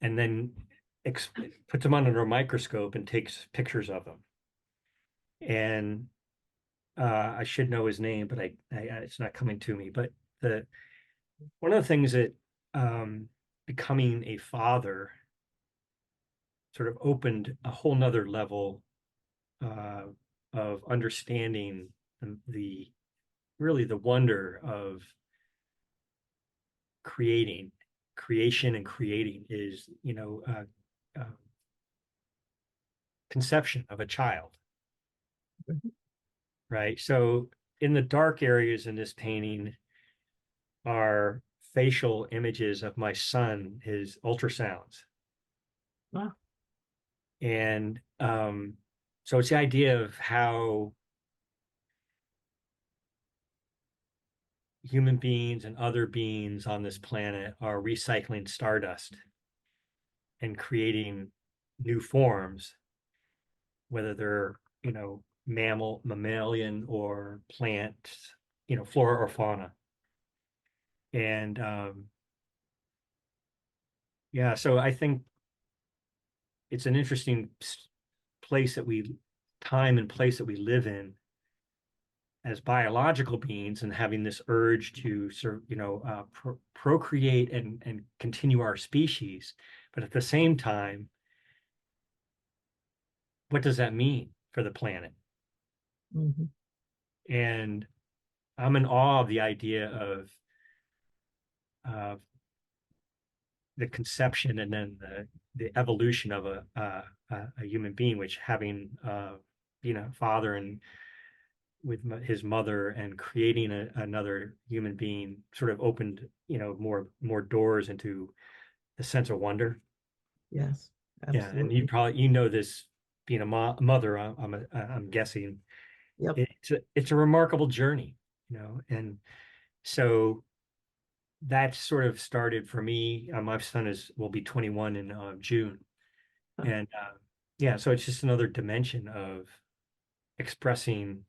and then puts them under a microscope and takes pictures of them. And I should know his name, but it's not coming to me. But the one of the things that becoming a father sort of opened a whole nother level uh, of understanding the really the wonder of creation and creating is, conception of a child, Mhm. right? So in the dark areas in this painting are facial images of my son, his ultrasounds. Wow. And so it's the idea of how human beings and other beings on this planet are recycling stardust and creating new forms, whether they're, mammalian or plant, flora or fauna. And yeah, so I think it's an interesting place time and place that we live in as biological beings, and having this urge to procreate and continue our species. But at the same time, what does that mean for the planet? Mhm. And I'm in awe of the idea of the conception and then the evolution of a human being, which having father and with his mother and creating another human being sort of opened more doors into the sense of wonder. Yes, Yeah, and absolutely. you know this being a mother. I'm guessing Yep. it's a remarkable journey, and so that sort of started for me. My son will be 21 in June, Huh. and yeah, so it's just another dimension of expressing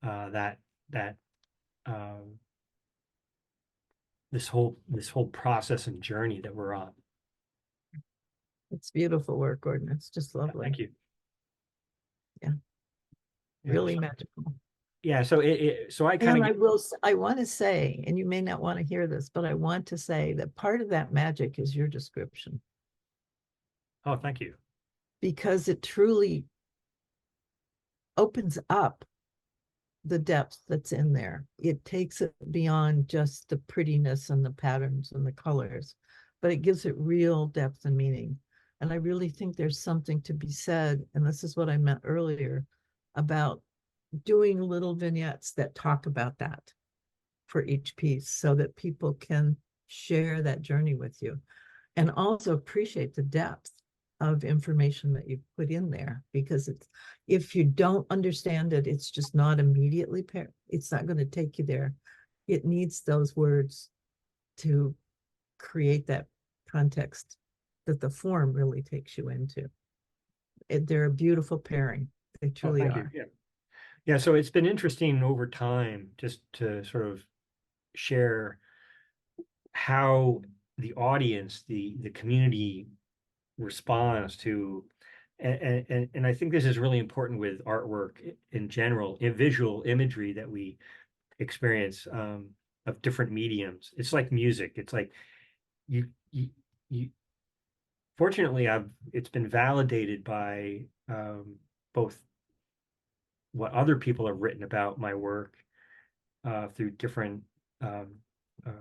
that um, this whole process and journey that we're on. It's beautiful work, Gordon. It's just Yeah, lovely. thank you. Yeah, Yeah, really so, magical. yeah. So I kind And of get. I want to say, and you may not want to hear this, but I want to say that part of that magic is your description, Oh, thank you. because it truly opens up the depth that's in there. It takes it beyond just the prettiness and the patterns and the colors, but it gives it real depth and meaning. And I really think there's something to be said, and this is what I meant earlier, about doing little vignettes that talk about that for each piece so that people can share that journey with you and also appreciate the depth of information that you put in there, because it's, if you don't understand it, it's just not immediately it's not going to take you there. It needs those words to create that context that the form really takes you into. They're a beautiful pairing. They Oh, truly thank you. are. Yeah. Yeah. So it's been interesting over time just to sort of share how the audience, the community responds to, and I think this is really important with artwork in general, in visual imagery that we experience of different mediums. It's like music. It's like you, you fortunately it's been validated by both what other people have written about my work through different um, uh,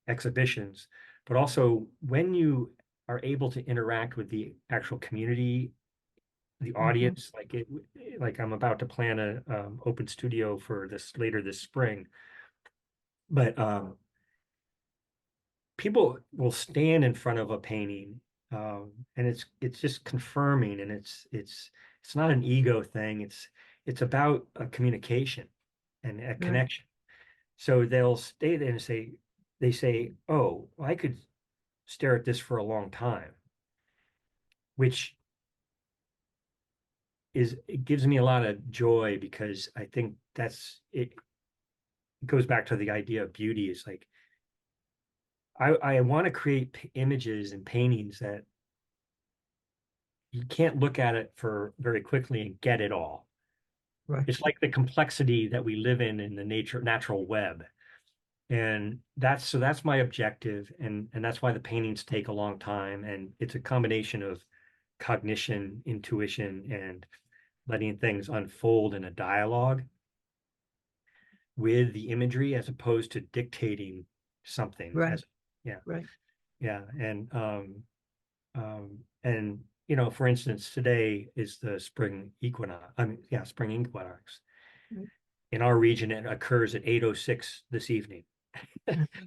exhibitions, but also when you are able to interact with the actual community, the Mhm. audience, like I'm about to plan a open studio for this later this spring, but people will stand in front of a painting, and it's just confirming, and it's not an ego thing. It's about a communication and a Right. connection. So they'll stay there and they say, "Oh, well, I could stare at this for a long time," which it gives me a lot of joy because I think it goes back to the idea of beauty. Is like I want to create images and paintings that you can't look at it for very quickly and get it all. Right. It's like the complexity that we live in the natural web. And that's my objective. And that's why the paintings take a long time. And it's a combination of cognition, intuition, and letting things unfold in a dialogue with the imagery as opposed to dictating something Right. as yeah, Right. yeah. And for instance, today is the spring equinox. I mean, yeah, spring equinox. Right. In our region, it occurs at 8:06 this evening.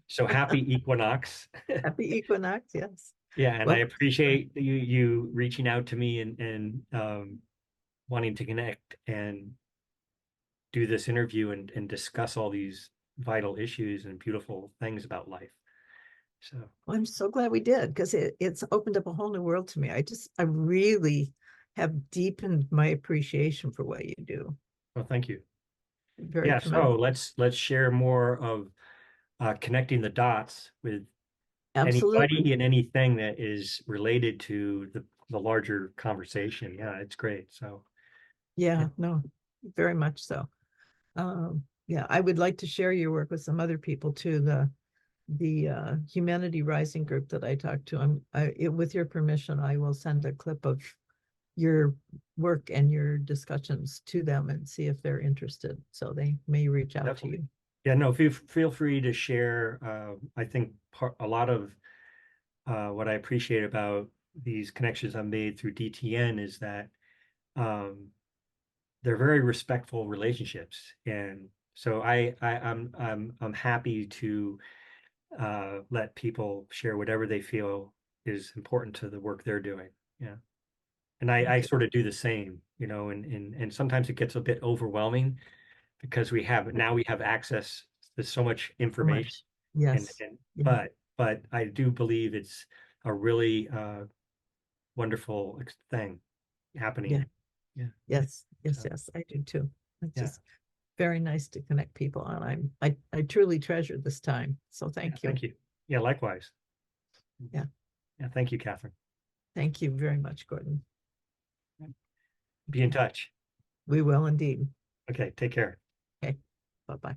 So happy equinox. Happy equinox. Yes. Yeah, and I Well, appreciate you reaching out to me and wanting to connect and do this interview and discuss all these vital issues and beautiful things about life. So, I'm so glad we did, because it's opened up a whole new world to me. I really have deepened my appreciation for what you do. well, thank you. Very Yeah, tremendous. so let's share more of connecting the dots with Absolutely. anybody and anything that is related to the larger conversation. Yeah, it's great. So, yeah, Yeah, no, very much so. Yeah, I would like to share your work with some other people too. The Humanity Rising group that I talked to. With your permission, I will send a clip of your work and your discussions to them and see if they're interested. So they may reach out to definitely. you. Yeah, no, feel free to share. I think a lot of what I appreciate about these connections I've made through DTN is that they're very respectful relationships, and so I'm happy to let people share whatever they feel is important to the work they're doing. Yeah. And I Thank you. sort of do the same, you know, and sometimes it gets a bit overwhelming because we have access to so much So information, much. Yes. and Yeah. but I do believe it's a really wonderful thing happening. Yeah. Yeah. Yes. Yes. So Yes. I do too. It's yeah. just very nice to connect people, and I truly treasure this time. So Yeah. thank you. Thank you. Yeah. Likewise. Yeah. Yeah. Thank you, Catherine. Thank you very much, Gordon. Be in Okay. touch. We will indeed. Okay. Take care. Okay. Bye-bye.